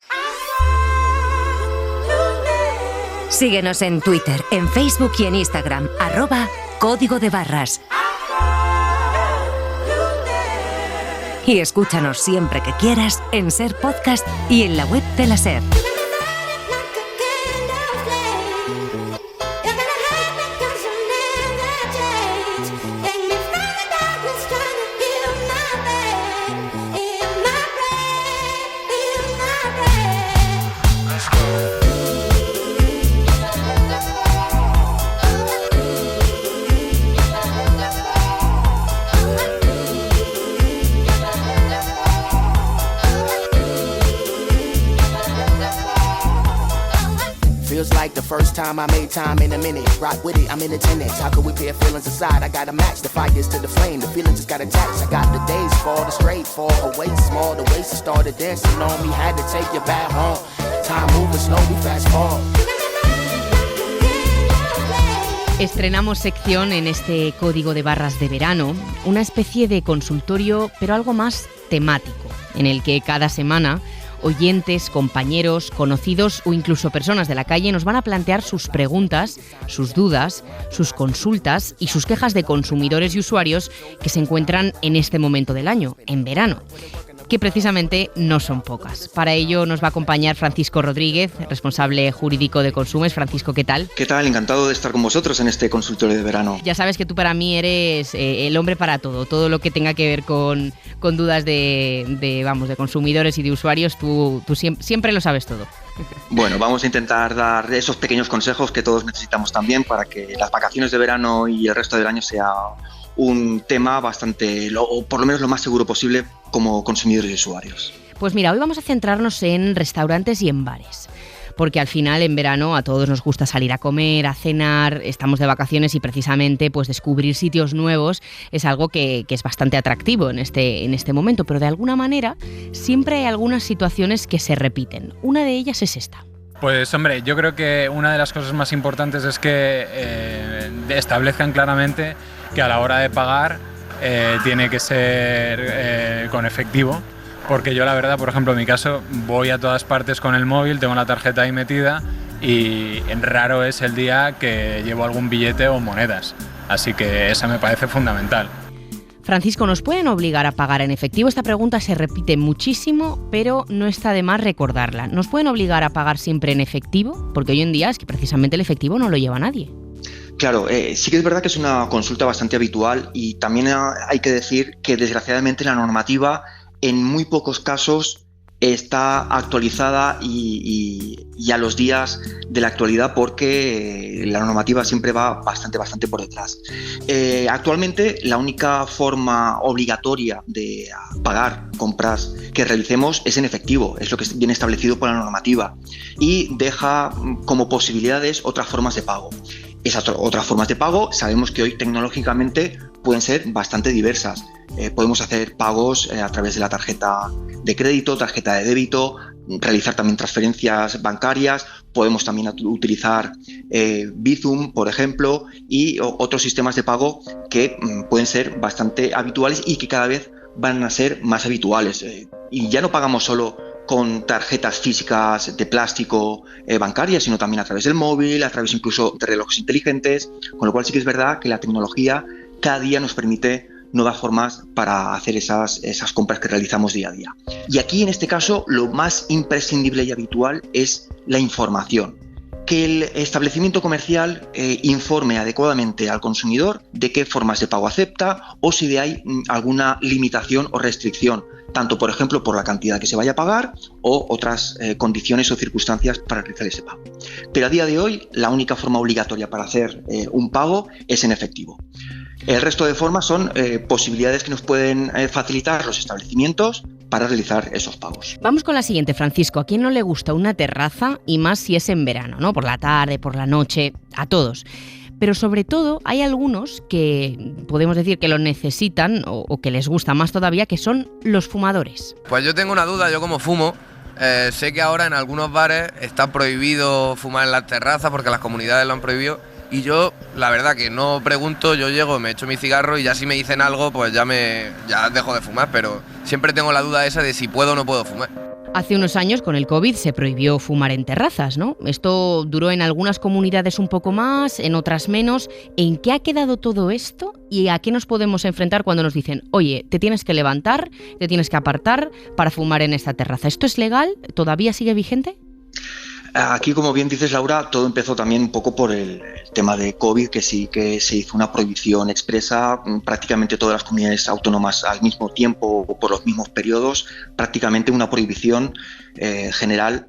Síguenos en Twitter, en Facebook y en Instagram, @Código de Barras. Y escúchanos siempre que quieras en SER Podcast y en la web de la SER. First time I made time in a minute. Rock with it, I'm in attendance. How could we pair feelings aside? I gotta match the fires to the flame. The feeling just got attached. I got the days fall the straight, fall away small. The waist started dancing on me. Had to take you back home. Time moving slow, we fast forward. Estrenamos sección en este Código de Barras de verano, una especie de consultorio, pero algo más temático, en el que cada semana oyentes, compañeros, conocidos o incluso personas de la calle nos van a plantear sus preguntas, sus dudas, sus consultas y sus quejas de consumidores y usuarios que se encuentran en este momento del año, en verano, que precisamente no son pocas. Para ello nos va a acompañar Francisco Rodríguez, responsable jurídico de Consumes. Francisco, ¿qué tal? ¿Qué tal? Encantado de estar con vosotros en este consultorio de verano. Ya sabes que tú para mí eres el hombre para todo lo que tenga que ver con dudas de consumidores y de usuarios, tú siempre lo sabes todo. Bueno, vamos a intentar dar esos pequeños consejos que todos necesitamos también para que las vacaciones de verano y el resto del año sea un tema bastante, o por lo menos lo más seguro posible como consumidores y usuarios. Pues mira, hoy vamos a centrarnos en restaurantes y en bares. Porque al final en verano a todos nos gusta salir a comer, a cenar, estamos de vacaciones y precisamente pues descubrir sitios nuevos es algo que es bastante atractivo en este momento, pero de alguna manera siempre hay algunas situaciones que se repiten. Una de ellas es esta. Pues hombre, yo creo que una de las cosas más importantes es que establezcan claramente que a la hora de pagar tiene que ser con efectivo. Porque yo la verdad, por ejemplo, en mi caso, voy a todas partes con el móvil, tengo la tarjeta ahí metida y raro es el día que llevo algún billete o monedas. Así que esa me parece fundamental. Francisco, ¿nos pueden obligar a pagar en efectivo? Esta pregunta se repite muchísimo, pero no está de más recordarla. ¿Nos pueden obligar a pagar siempre en efectivo? Porque hoy en día es que precisamente el efectivo no lo lleva nadie. Claro, sí que es verdad que es una consulta bastante habitual y también hay que decir que desgraciadamente la normativa en muy pocos casos está actualizada y a los días de la actualidad porque la normativa siempre va bastante por detrás. Actualmente la única forma obligatoria de pagar compras que realicemos es en efectivo, es lo que viene establecido por la normativa y deja como posibilidades otras formas de pago. Esas otras formas de pago sabemos que hoy tecnológicamente pueden ser bastante diversas. Podemos hacer pagos a través de la tarjeta de crédito, tarjeta de débito, realizar también transferencias bancarias, podemos también utilizar Bizum, por ejemplo, y otros sistemas de pago que pueden ser bastante habituales y que cada vez van a ser más habituales. Y ya no pagamos solo con tarjetas físicas de plástico bancarias, sino también a través del móvil, a través incluso de relojes inteligentes, con lo cual sí que es verdad que la tecnología cada día nos permite nuevas formas para hacer esas compras que realizamos día a día. Y aquí en este caso lo más imprescindible y habitual es la información. Que el establecimiento comercial informe adecuadamente al consumidor de qué formas de pago acepta o si hay alguna limitación o restricción, tanto por ejemplo por la cantidad que se vaya a pagar o otras condiciones o circunstancias para realizar ese pago. Pero a día de hoy la única forma obligatoria para hacer un pago es en efectivo. El resto de formas son posibilidades que nos pueden facilitar los establecimientos para realizar esos pagos. Vamos con la siguiente, Francisco. ¿A quién no le gusta una terraza y más si es en verano, ¿no? Por la tarde, por la noche, a todos. Pero sobre todo hay algunos que podemos decir que lo necesitan o que les gusta más todavía, que son los fumadores. Pues yo tengo una duda, yo como fumo, sé que ahora en algunos bares está prohibido fumar en las terrazas porque las comunidades lo han prohibido. Y yo, la verdad que no pregunto, yo llego, me echo mi cigarro y ya si me dicen algo, pues ya dejo de fumar, pero siempre tengo la duda esa de si puedo o no puedo fumar. Hace unos años con el COVID se prohibió fumar en terrazas, ¿no? Esto duró en algunas comunidades un poco más, en otras menos. ¿En qué ha quedado todo esto y a qué nos podemos enfrentar cuando nos dicen, oye, te tienes que levantar, te tienes que apartar para fumar en esta terraza? ¿Esto es legal? ¿Todavía sigue vigente? Aquí, como bien dices, Laura, todo empezó también un poco por el tema de COVID, que sí que se hizo una prohibición expresa, prácticamente todas las comunidades autónomas al mismo tiempo o por los mismos periodos, prácticamente una prohibición general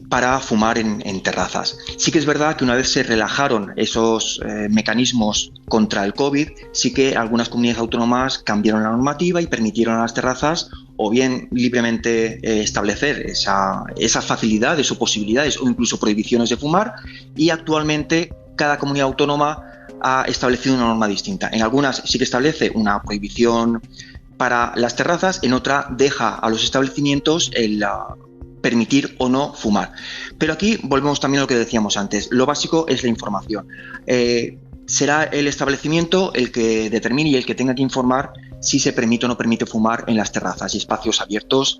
para fumar en terrazas. Sí que es verdad que una vez se relajaron esos mecanismos contra el COVID, sí que algunas comunidades autónomas cambiaron la normativa y permitieron a las terrazas o bien libremente establecer esas facilidades o posibilidades o incluso prohibiciones de fumar, y actualmente cada comunidad autónoma ha establecido una norma distinta. En algunas sí que establece una prohibición para las terrazas, en otra deja a los establecimientos el permitir o no fumar. Pero aquí volvemos también a lo que decíamos antes, lo básico es la información. Será el establecimiento el que determine y el que tenga que informar si se permite o no permite fumar en las terrazas y espacios abiertos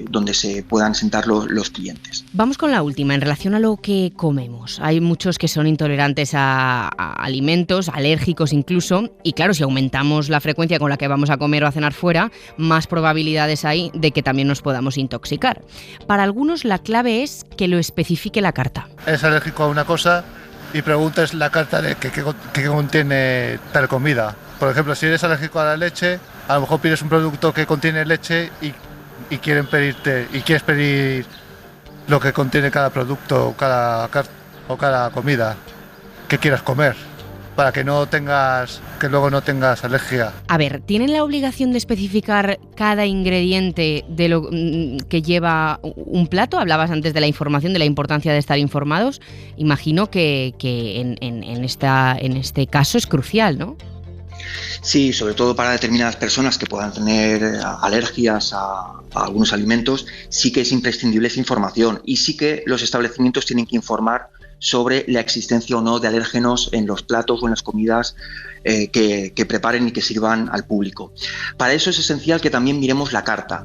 donde se puedan sentar los clientes. Vamos con la última, en relación a lo que comemos. Hay muchos que son intolerantes a alimentos, alérgicos incluso, y claro, si aumentamos la frecuencia con la que vamos a comer o a cenar fuera, más probabilidades hay de que también nos podamos intoxicar. Para algunos la clave es que lo especifique la carta. Es alérgico a una cosa y preguntas la carta de qué contiene tal comida. Por ejemplo, si eres alérgico a la leche, a lo mejor pides un producto que contiene leche y quieres pedir lo que contiene cada producto o cada comida que quieras comer. para que luego no tengas alergia. A ver, ¿tienen la obligación de especificar cada ingrediente de lo que lleva un plato? Hablabas antes de la información, de la importancia de estar informados. Imagino que en este caso es crucial, ¿no? Sí, sobre todo para determinadas personas que puedan tener alergias a algunos alimentos, sí que es imprescindible esa información, y sí que los establecimientos tienen que informar sobre la existencia o no de alérgenos en los platos o en las comidas que preparen y que sirvan al público. Para eso es esencial que también miremos la carta.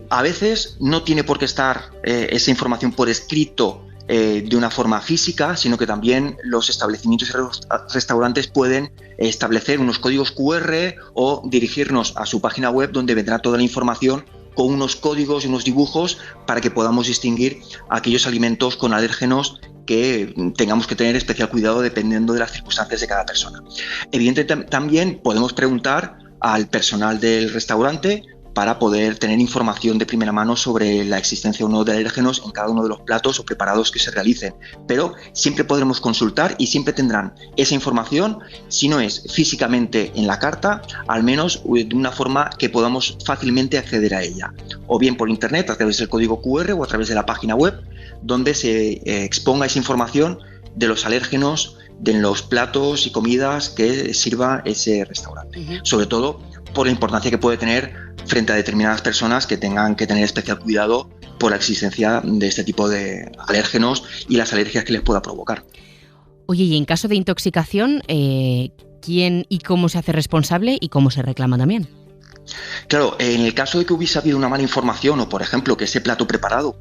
A veces no tiene por qué estar esa información por escrito de una forma física, sino que también los establecimientos y restaurantes pueden establecer unos códigos QR o dirigirnos a su página web, donde vendrá toda la información con unos códigos y unos dibujos para que podamos distinguir aquellos alimentos con alérgenos que tengamos que tener especial cuidado dependiendo de las circunstancias de cada persona. Evidentemente también podemos preguntar al personal del restaurante para poder tener información de primera mano sobre la existencia o no de alérgenos en cada uno de los platos o preparados que se realicen. Pero siempre podremos consultar y siempre tendrán esa información, si no es físicamente en la carta, al menos de una forma que podamos fácilmente acceder a ella. O bien por internet, a través del código QR, o a través de la página web, donde se exponga esa información de los alérgenos de los platos y comidas que sirva ese restaurante. Sobre todo por la importancia que puede tener frente a determinadas personas que tengan que tener especial cuidado por la existencia de este tipo de alérgenos y las alergias que les pueda provocar. Oye, y en caso de intoxicación, ¿quién y cómo se hace responsable y cómo se reclama también? Claro, en el caso de que hubiese habido una mala información o, por ejemplo, que ese plato preparado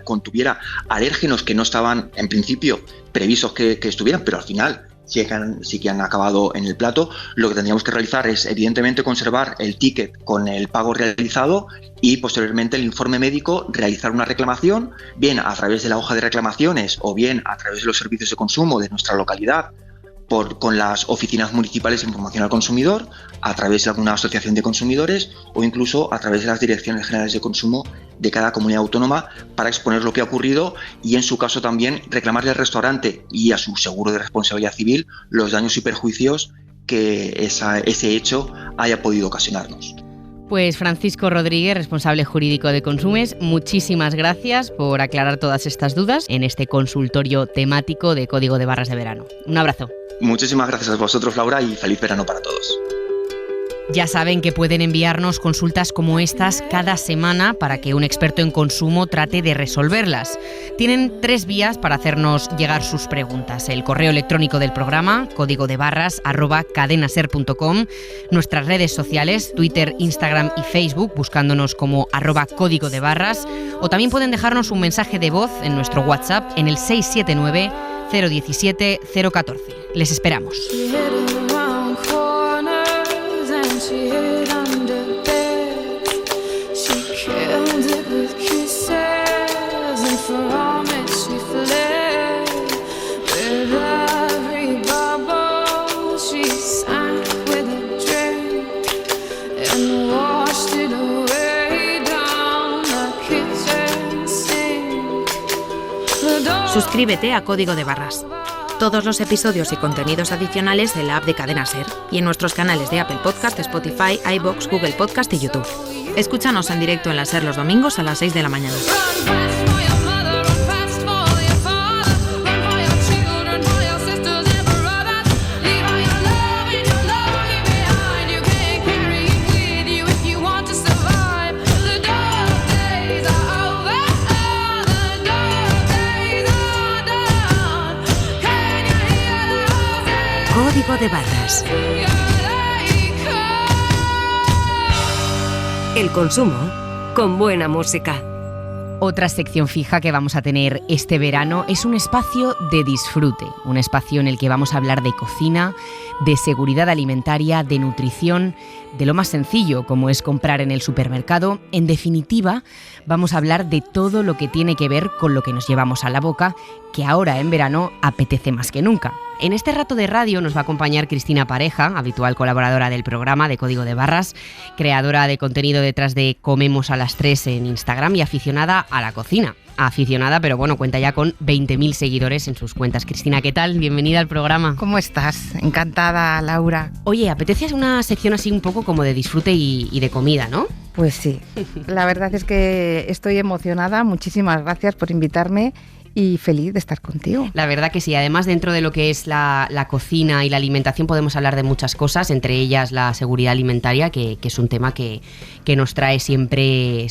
contuviera alérgenos que no estaban en principio previstos que estuvieran, pero al final sí que han acabado en el plato, lo que tendríamos que realizar es, evidentemente, conservar el ticket con el pago realizado y, posteriormente, el informe médico, realizar una reclamación, bien a través de la hoja de reclamaciones o bien a través de los servicios de consumo de nuestra localidad, con las oficinas municipales de información al consumidor, a través de alguna asociación de consumidores o incluso a través de las direcciones generales de consumo de cada comunidad autónoma, para exponer lo que ha ocurrido y, en su caso, también reclamarle al restaurante y a su seguro de responsabilidad civil los daños y perjuicios que ese hecho haya podido ocasionarnos. Pues Francisco Rodríguez, responsable jurídico de Consumes, muchísimas gracias por aclarar todas estas dudas en este consultorio temático de Código de Barras de Verano. Un abrazo. Muchísimas gracias a vosotros, Laura, y feliz verano para todos. Ya saben que pueden enviarnos consultas como estas cada semana para que un experto en consumo trate de resolverlas. Tienen 3 vías para hacernos llegar sus preguntas: el correo electrónico del programa, códigodebarras@cadenaser.com, nuestras redes sociales, Twitter, Instagram y Facebook, buscándonos como @códigodebarras, o también pueden dejarnos un mensaje de voz en nuestro WhatsApp en el 679 017 014. Les esperamos. She hid under bed. She killed it with kisses, and from it she fled. With every bubble she sank with a drink and washed it away down the kitchen sink. Suscríbete a Código de Barras. Todos los episodios y contenidos adicionales en la app de Cadena Ser y en nuestros canales de Apple Podcast, Spotify, iVoox, Google Podcast y YouTube. Escúchanos en directo en la Ser los domingos a las 6 de la mañana. Código de Barras. El consumo con buena música. Otra sección fija que vamos a tener este verano es un espacio de disfrute, un espacio en el que vamos a hablar de cocina, de seguridad alimentaria, de nutrición, de lo más sencillo como es comprar en el supermercado. En definitiva, vamos a hablar de todo lo que tiene que ver con lo que nos llevamos a la boca, que ahora en verano apetece más que nunca. En este rato de radio nos va a acompañar Cristina Pareja, habitual colaboradora del programa de Código de Barras, creadora de contenido detrás de Comemos a las 3 en Instagram y aficionada a la cocina. Aficionada, pero bueno, cuenta ya con 20.000 seguidores en sus cuentas. Cristina, ¿qué tal? Bienvenida al programa. ¿Cómo estás? Encantada, Laura. Oye, apetece una sección así un poco como de disfrute y de comida, ¿no? Pues sí, la verdad es que estoy emocionada. Muchísimas gracias por invitarme y feliz de estar contigo. La verdad que sí, además dentro de lo que es la cocina y la alimentación podemos hablar de muchas cosas, entre ellas la seguridad alimentaria, que es un tema que nos trae siempre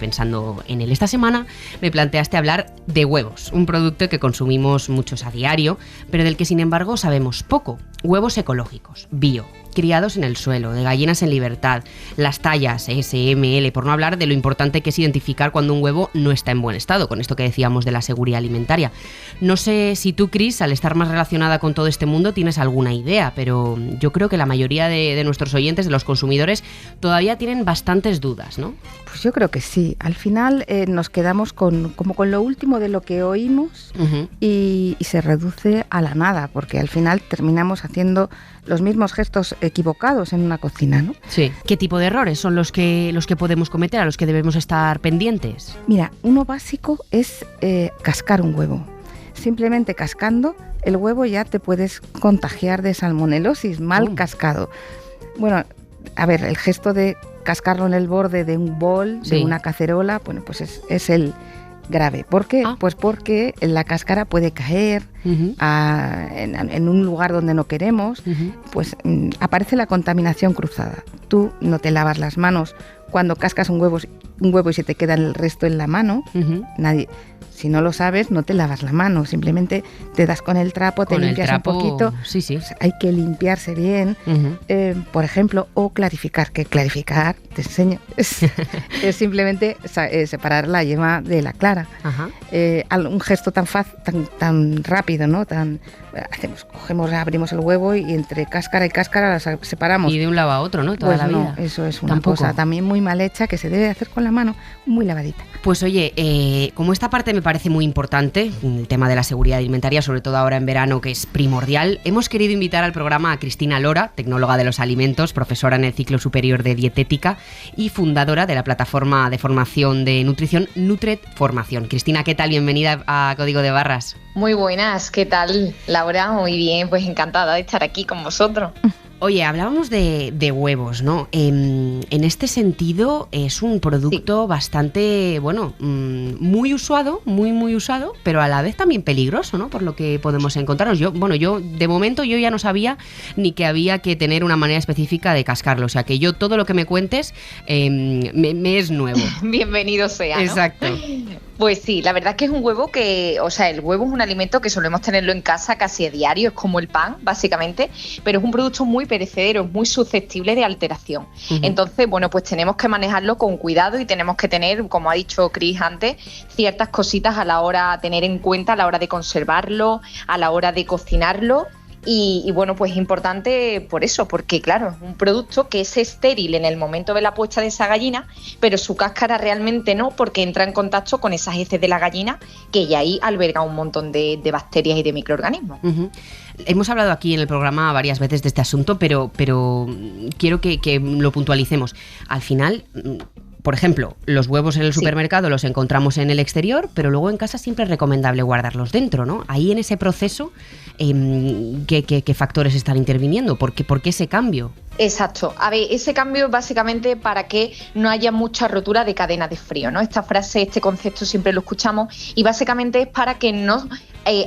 pensando en él. Esta semana me planteaste hablar de huevos, un producto que consumimos muchos a diario, pero del que sin embargo sabemos poco. Huevos ecológicos, bio, criados en el suelo, de gallinas en libertad, las tallas S, M, L, por no hablar de lo importante que es identificar cuando un huevo no está en buen estado, con esto que decíamos de la seguridad alimentaria. No sé si tú, Cris, al estar más relacionada con todo este mundo, tienes alguna idea, pero yo creo que la mayoría de nuestros oyentes, de los consumidores, todavía tienen bastantes dudas, ¿no? Pues yo creo que sí. Al final nos quedamos como con lo último de lo que oímos y se reduce a la nada, porque al final terminamos haciendo los mismos gestos equivocados en una cocina, ¿no? Sí. ¿Qué tipo de errores son los que podemos cometer, a los que debemos estar pendientes? Mira, uno básico es cascar un huevo. Simplemente cascando el huevo ya te puedes contagiar de salmonelosis mal cascado. Bueno, a ver, el gesto de cascarlo en el borde de un bol, de una cacerola, bueno, pues es el grave. ¿Por qué? Pues porque la cáscara puede caer en un lugar donde no queremos, pues aparece la contaminación cruzada. Tú no te lavas las manos cuando cascas un huevo y se te queda el resto en la mano. Nadie. Si no lo sabes, no te lavas la mano, simplemente te das con el trapo, te limpias un poquito. Sí. Pues hay que limpiarse bien, por ejemplo, o clarificar, que clarificar, te enseño, es simplemente separar la yema de la clara. Un gesto tan rápido, ¿no? Abrimos el huevo y entre cáscara y cáscara las separamos. Y de un lado a otro, ¿no? Toda la vida. Eso es una cosa también muy mal hecha que se debe hacer con la mano, muy lavadita. Pues oye, como esta parte me parece muy importante, el tema de la seguridad alimentaria, sobre todo ahora en verano, que es primordial, hemos querido invitar al programa a Cristina Lora, tecnóloga de los alimentos, profesora en el ciclo superior de dietética y fundadora de la plataforma de formación de nutrición Nutret Formación. Cristina, ¿qué tal? Bienvenida a Código de Barras. Muy buenas, ¿qué tal, Laura? Muy bien, pues encantada de estar aquí con vosotros. Oye, hablábamos de huevos, ¿no? En este sentido es un producto bastante, muy usado, muy usado, pero a la vez también peligroso, ¿no? Por lo que podemos encontrarnos. Yo de momento ya no sabía ni que había que tener una manera específica de cascarlo. O sea, que yo todo lo que me cuentes me es nuevo. Bienvenido sea, ¿no? Exacto. Pues sí, la verdad es que es un huevo el huevo es un alimento que solemos tenerlo en casa casi a diario, es como el pan, básicamente, pero es un producto muy perecedero, es muy susceptible de alteración. Entonces, pues tenemos que manejarlo con cuidado y tenemos que tener, como ha dicho Cris antes, ciertas cositas a la hora a tener en cuenta a la hora de conservarlo, a la hora de cocinarlo. Y pues es importante por eso, porque claro, es un producto que es estéril en el momento de la puesta de esa gallina, pero su cáscara realmente no, porque entra en contacto con esas heces de la gallina, que ya ahí alberga un montón de bacterias y de microorganismos. Hemos hablado aquí en el programa varias veces de este asunto, pero quiero que lo puntualicemos. Al final, por ejemplo, los huevos en el supermercado los encontramos en el exterior, pero luego en casa siempre es recomendable guardarlos dentro, ¿no? Ahí en ese proceso, ¿qué factores están interviniendo? ¿Por qué ese cambio? Exacto. A ver, ese cambio es básicamente para que no haya mucha rotura de cadena de frío, ¿no? Esta frase, este concepto siempre lo escuchamos y básicamente es para que no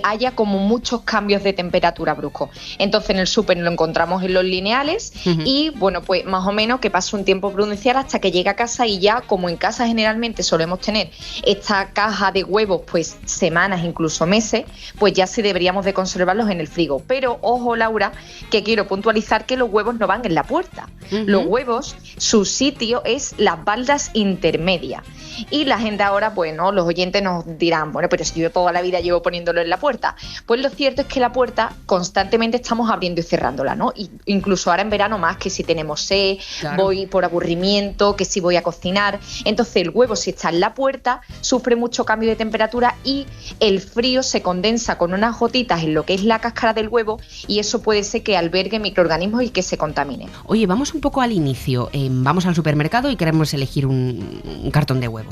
haya como muchos cambios de temperatura bruscos. Entonces en el súper lo encontramos en los lineales y pues más o menos que pasa un tiempo prudencial hasta que llega a casa y ya como en casa generalmente solemos tener esta caja de huevos pues semanas, incluso meses, pues ya sí deberíamos de conservarlos en el frigo. Pero ojo, Laura, que quiero puntualizar que los huevos no van en la puerta. Los huevos, su sitio es las baldas intermedias. Y la gente ahora, pues no, los oyentes nos dirán, bueno, pero si yo toda la vida llevo poniéndolo en la puerta. Pues lo cierto es que la puerta constantemente estamos abriendo y cerrándola, ¿no? Y incluso ahora en verano más, que si tenemos sed, voy por aburrimiento, que si voy a cocinar. Entonces el huevo, si está en la puerta, sufre mucho cambio de temperatura y el frío se condensa con unas gotitas en lo que es la cáscara del huevo y eso puede ser que albergue microorganismos y que se contamine. Oye, vamos un poco al inicio. Vamos al supermercado y queremos elegir un cartón de huevos.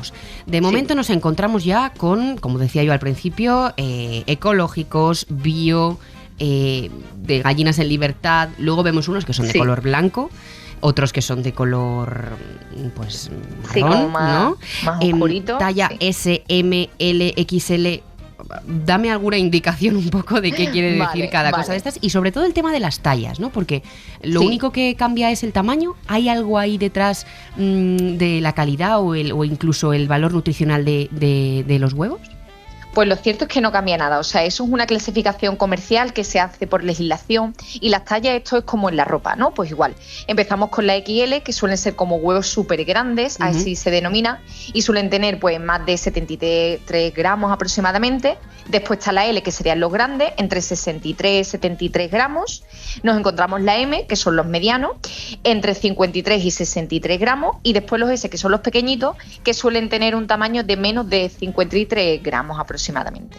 De momento nos encontramos ya con, como decía yo al principio, ecológicos, bio, de gallinas en libertad. Luego vemos unos que son de color blanco, otros que son de color pues marrón, ¿no? Más oscurito. Talla S, M, L, XL. Dame alguna indicación un poco de qué quiere decir cada cosa de estas y sobre todo el tema de las tallas, ¿no? Porque lo único que cambia es el tamaño. ¿Hay algo ahí detrás de la calidad o incluso el valor nutricional de los huevos? Pues lo cierto es que no cambia nada, o sea, eso es una clasificación comercial que se hace por legislación y las tallas, esto es como en la ropa, ¿no? Pues igual, empezamos con la XL, que suelen ser como huevos súper grandes, así se denomina, y suelen tener pues más de 73 gramos aproximadamente. Después está la L, que serían los grandes, entre 63 y 73 gramos. Nos encontramos la M, que son los medianos, entre 53 y 63 gramos. Y después los S, que son los pequeñitos, que suelen tener un tamaño de menos de 53 gramos aproximadamente.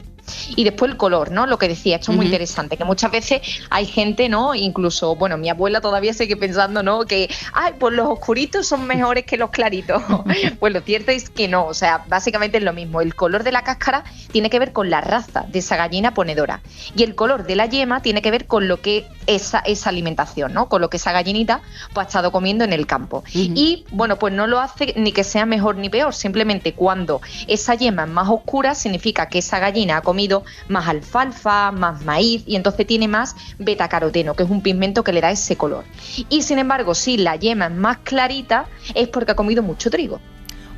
Y después el color, ¿no? Lo que decía, esto es muy interesante, que muchas veces hay gente, ¿no? Incluso, bueno, mi abuela todavía sigue pensando, ¿no? Que, pues los oscuritos son mejores que los claritos. Pues lo cierto es que no, o sea, básicamente es lo mismo. El color de la cáscara tiene que ver con la raza de esa gallina ponedora. Y el color de la yema tiene que ver con lo que esa alimentación, ¿no? Con lo que esa gallinita pues ha estado comiendo en el campo. Y, bueno, pues no lo hace ni que sea mejor ni peor, simplemente cuando esa yema es más oscura significa que esa gallina ha comido más alfalfa, más maíz y entonces tiene más betacaroteno, que es un pigmento que le da ese color. Y sin embargo, si la yema es más clarita es porque ha comido mucho trigo.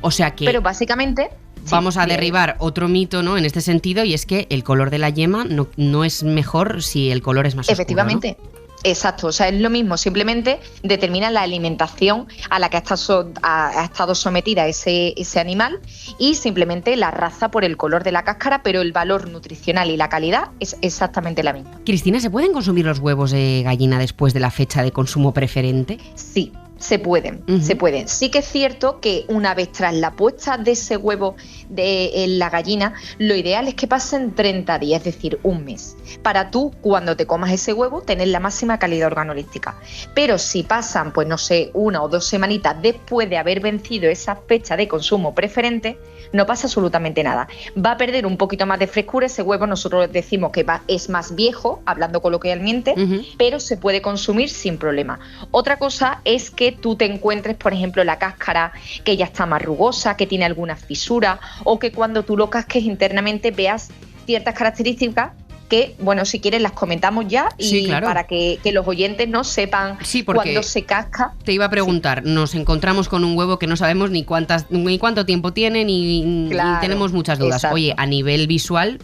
O sea que... Pero básicamente... Vamos a derribar otro mito, ¿no? En este sentido, y es que el color de la yema no es mejor si el color es más oscuro, efectivamente, ¿no? Exacto, o sea, es lo mismo, simplemente determina la alimentación a la que ha estado sometida ese animal y simplemente la raza por el color de la cáscara, pero el valor nutricional y la calidad es exactamente la misma. Cristina, ¿se pueden consumir los huevos de gallina después de la fecha de consumo preferente? Sí. Se pueden, se pueden. Sí que es cierto que una vez tras la puesta de ese huevo en la gallina, lo ideal es que pasen 30 días, es decir, un mes, para tú, cuando te comas ese huevo, tener la máxima calidad organoléptica. Pero si pasan, pues no sé, 1 o 2 semanitas después de haber vencido esa fecha de consumo preferente, no pasa absolutamente nada. Va a perder un poquito más de frescura ese huevo, nosotros decimos que es más viejo, hablando coloquialmente, pero se puede consumir sin problema. Otra cosa es que tú te encuentres, por ejemplo, la cáscara que ya está más rugosa, que tiene alguna fisura, o que cuando tú lo casques internamente veas ciertas características que, bueno, si quieres las comentamos ya y para que los oyentes no sepan cuándo se casca. Te iba a preguntar, nos encontramos con un huevo que no sabemos ni cuánto tiempo tiene, ni tenemos muchas dudas. Exacto. Oye, a nivel visual,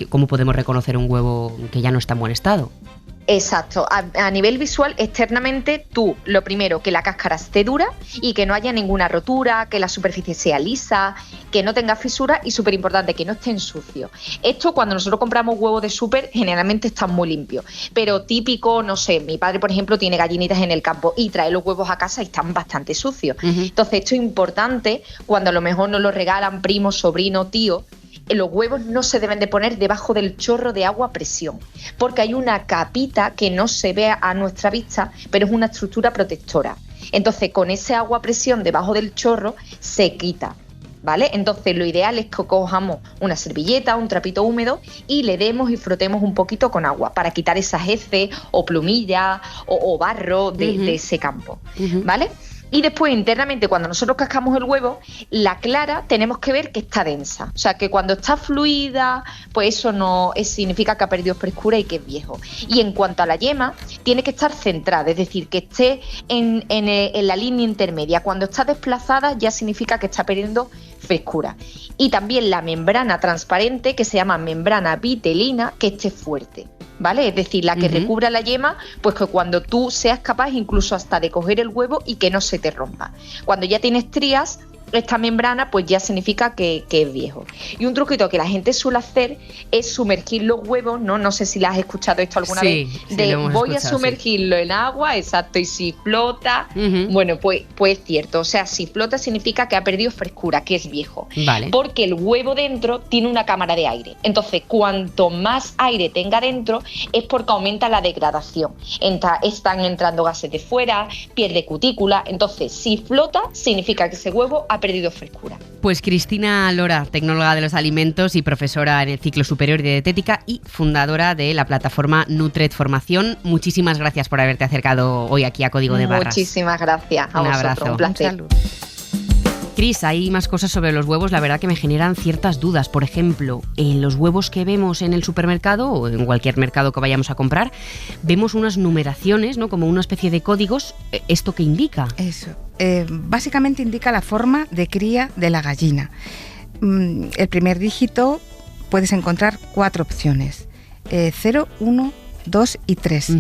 ¿cómo podemos reconocer un huevo que ya no está en buen estado? Exacto, a nivel visual, externamente, tú, lo primero, que la cáscara esté dura y que no haya ninguna rotura, que la superficie sea lisa, que no tenga fisura y, súper importante, que no esté sucio. Esto, cuando nosotros compramos huevos de súper, generalmente están muy limpios, pero típico, no sé, mi padre, por ejemplo, tiene gallinitas en el campo y trae los huevos a casa y están bastante sucios. Entonces, esto es importante cuando a lo mejor nos lo regalan primo, sobrino, tío. Los huevos no se deben de poner debajo del chorro de agua a presión, porque hay una capita que no se ve a nuestra vista, pero es una estructura protectora. Entonces, con ese agua a presión debajo del chorro se quita, ¿vale? Entonces, lo ideal es que cojamos una servilleta, un trapito húmedo y le demos y frotemos un poquito con agua para quitar esas heces o plumillas o barro de ese campo, ¿vale? Y después, internamente, cuando nosotros cascamos el huevo, la clara tenemos que ver que está densa. O sea, que cuando está fluida, pues eso no significa que ha perdido frescura y que es viejo. Y en cuanto a la yema, tiene que estar centrada, es decir, que esté en la línea intermedia. Cuando está desplazada, ya significa que está perdiendo frescura. Y también la membrana transparente, que se llama membrana vitelina, que esté fuerte. ¿vale? Es decir, la que recubra la yema, pues que cuando tú seas capaz incluso hasta de coger el huevo y que no se te rompa. Cuando ya tienes estrías, esta membrana pues ya significa que es viejo. Y un truquito que la gente suele hacer es sumergir los huevos, no sé si la has escuchado esto alguna vez, de voy a sumergirlo en agua, exacto, y si flota, bueno, pues es cierto, o sea, si flota significa que ha perdido frescura, que es viejo, vale. Porque el huevo dentro tiene una cámara de aire, entonces cuanto más aire tenga dentro es porque aumenta la degradación, están entrando gases de fuera, pierde cutícula, entonces si flota significa que ese huevo ha perdido frescura. Pues Cristina Lora, tecnóloga de los alimentos y profesora en el ciclo superior de dietética y fundadora de la plataforma Nutret Formación. Muchísimas gracias por haberte acercado hoy aquí a Código de Barras. Muchísimas gracias a vosotros, abrazo. un placer. Cris, hay más cosas sobre los huevos, la verdad que me generan ciertas dudas. Por ejemplo, en los huevos que vemos en el supermercado o en cualquier mercado que vayamos a comprar, vemos unas numeraciones, ¿no? Como una especie de códigos. ¿Esto qué indica? Eso. Básicamente indica la forma de cría de la gallina. El primer dígito puedes encontrar 4 opciones: 0, 1, 2 y 3.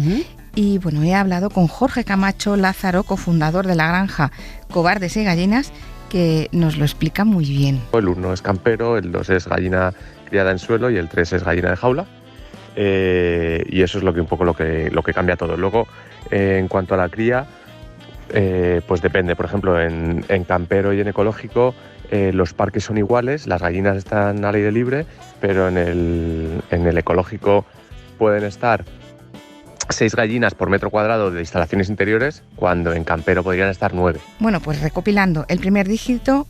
Y bueno, he hablado con Jorge Camacho Lázaro, cofundador de la granja Cobardes y Gallinas, que nos lo explica muy bien. El 1 es campero, el 2 es gallina criada en suelo y el 3 es gallina de jaula. Y eso es un poco lo que cambia todo. Luego, en cuanto a la cría, pues depende. Por ejemplo, en campero y en ecológico, los parques son iguales, las gallinas están al aire libre, pero en el ecológico pueden estar 6 gallinas por metro cuadrado de instalaciones interiores, cuando en campero podrían estar 9. Bueno, pues recopilando, el primer dígito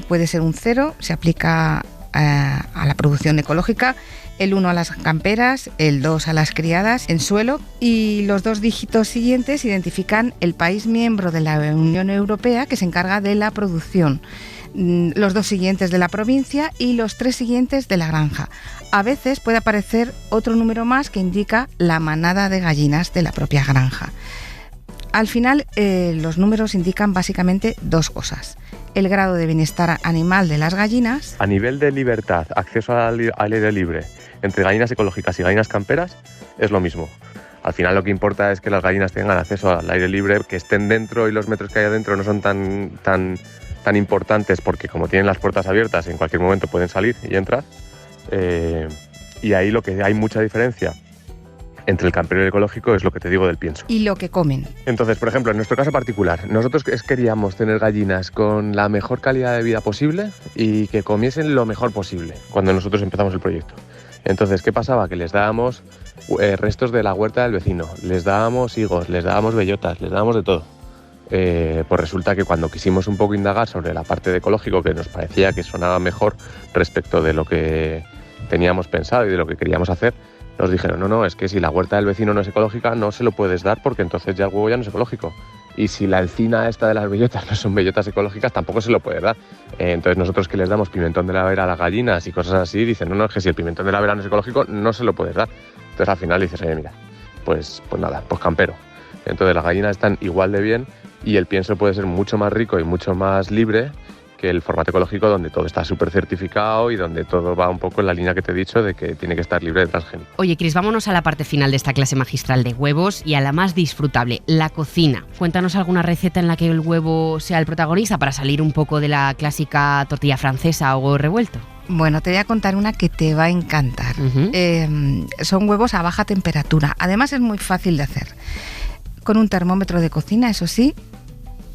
puede ser un 0, se aplica a la producción ecológica, el 1 a las camperas, el 2 a las criadas en suelo, y los 2 dígitos siguientes identifican el país miembro de la Unión Europea que se encarga de la producción, los 2 siguientes de la provincia y los 3 siguientes de la granja. A veces puede aparecer otro número más que indica la manada de gallinas de la propia granja. Al final, los números indican básicamente 2 cosas: el grado de bienestar animal de las gallinas. A nivel de libertad, acceso al aire libre entre gallinas ecológicas y gallinas camperas es lo mismo. Al final lo que importa es que las gallinas tengan acceso al aire libre, que estén dentro, y los metros que hay adentro no son tan importantes, porque como tienen las puertas abiertas en cualquier momento pueden salir y entrar. Y ahí lo que hay mucha diferencia entre el campero y el ecológico es lo que te digo del pienso. Y lo que comen. Entonces, por ejemplo, en nuestro caso particular, nosotros queríamos tener gallinas con la mejor calidad de vida posible y que comiesen lo mejor posible cuando nosotros empezamos el proyecto. Entonces, ¿qué pasaba? Que les dábamos restos de la huerta del vecino, les dábamos higos, les dábamos bellotas, les dábamos de todo. Pues resulta que cuando quisimos un poco indagar sobre la parte de ecológico, que nos parecía que sonaba mejor respecto de lo que teníamos pensado y de lo que queríamos hacer, nos dijeron, no, es que si la huerta del vecino no es ecológica, no se lo puedes dar, porque entonces ya el huevo ya no es ecológico. Y si la encina esta de las bellotas no son bellotas ecológicas, tampoco se lo puedes dar. Entonces nosotros, que les damos pimentón de la vera a las gallinas y cosas así, dicen, no, es que si el pimentón de la vera no es ecológico, no se lo puedes dar. Entonces al final dices, oye, mira, pues nada, pues campero. Entonces las gallinas están igual de bien y el pienso puede ser mucho más rico y mucho más libre que el formato ecológico, donde todo está súper certificado y donde todo va un poco en la línea que te he dicho de que tiene que estar libre de transgénicos. Oye, Cris, vámonos a la parte final de esta clase magistral de huevos y a la más disfrutable, la cocina. Cuéntanos alguna receta en la que el huevo sea el protagonista para salir un poco de la clásica tortilla francesa o huevo revuelto. Bueno, te voy a contar una que te va a encantar. Son huevos a baja temperatura. Además es muy fácil de hacer. Con un termómetro de cocina, eso sí,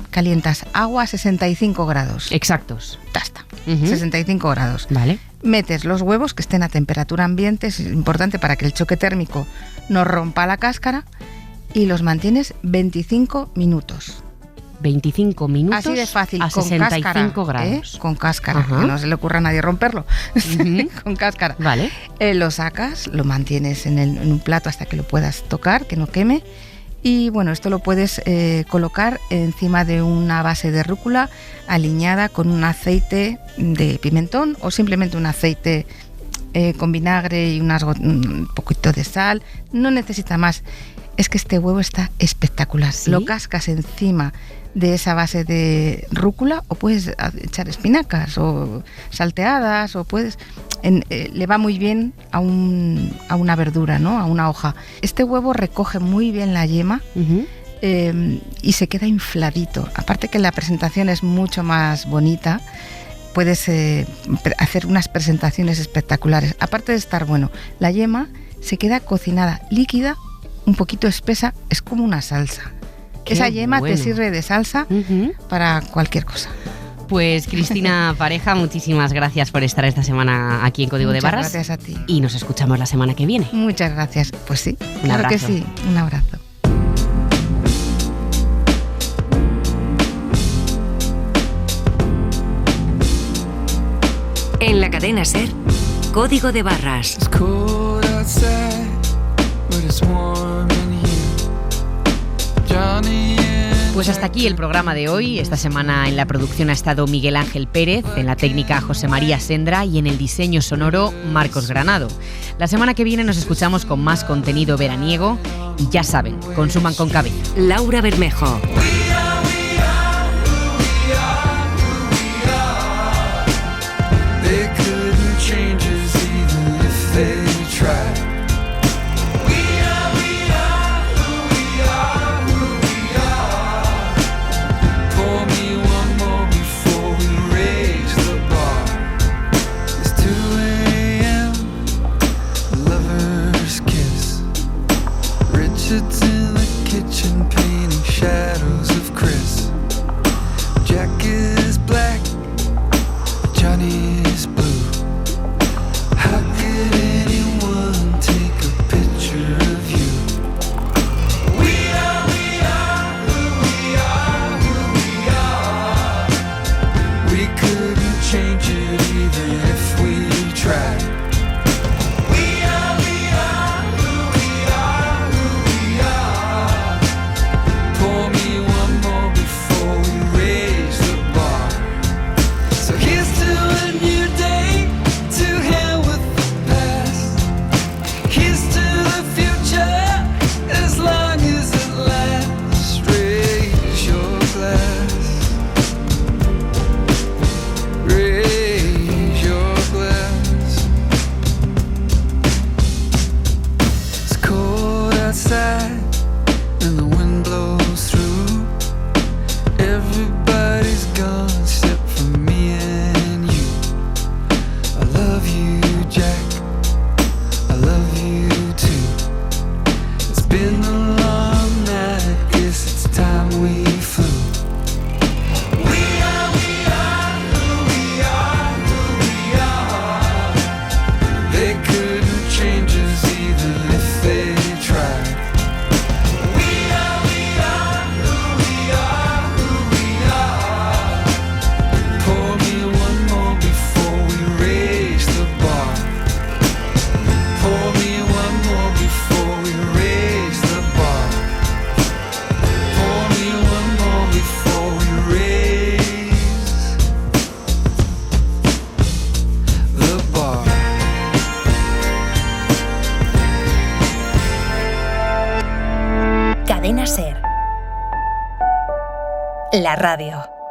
calientas agua a 65 grados. Exactos. Ya está. 65 grados. Vale. Metes los huevos que estén a temperatura ambiente, es importante para que el choque térmico no rompa la cáscara, y los mantienes 25 minutos. 25 minutos así de fácil, a con 65 cáscara, grados. Con cáscara, que no se le ocurra a nadie romperlo. Con cáscara. Vale. Lo sacas, lo mantienes en un plato hasta que lo puedas tocar, que no queme. Y bueno, esto lo puedes colocar encima de una base de rúcula aliñada con un aceite de pimentón, o simplemente un aceite con vinagre y un poquito de sal. No necesita más. Es que este huevo está espectacular. ¿Sí? Lo cascas encima de esa base de rúcula, o puedes echar espinacas o salteadas, o puedes... le va muy bien a una verdura, ¿no? A una hoja. Este huevo recoge muy bien la yema. Y se queda infladito. Aparte que la presentación es mucho más bonita, puedes hacer unas presentaciones espectaculares. Aparte de estar bueno, la yema se queda cocinada, líquida, un poquito espesa, es como una salsa. Esa yema te sirve de salsa para cualquier cosa. Pues Cristina Pareja, muchísimas gracias por estar esta semana aquí en Código de Barras. Muchas gracias a ti. Y nos escuchamos la semana que viene. Muchas gracias. Pues sí, un abrazo. Que sí. Un abrazo. En la cadena SER, Código de Barras. Pues hasta aquí el programa de hoy. Esta semana en la producción ha estado Miguel Ángel Pérez, en la técnica José María Sendra y en el diseño sonoro Marcos Granado. La semana que viene nos escuchamos con más contenido veraniego y ya saben, consuman con cabeza. Laura Bermejo. La radio.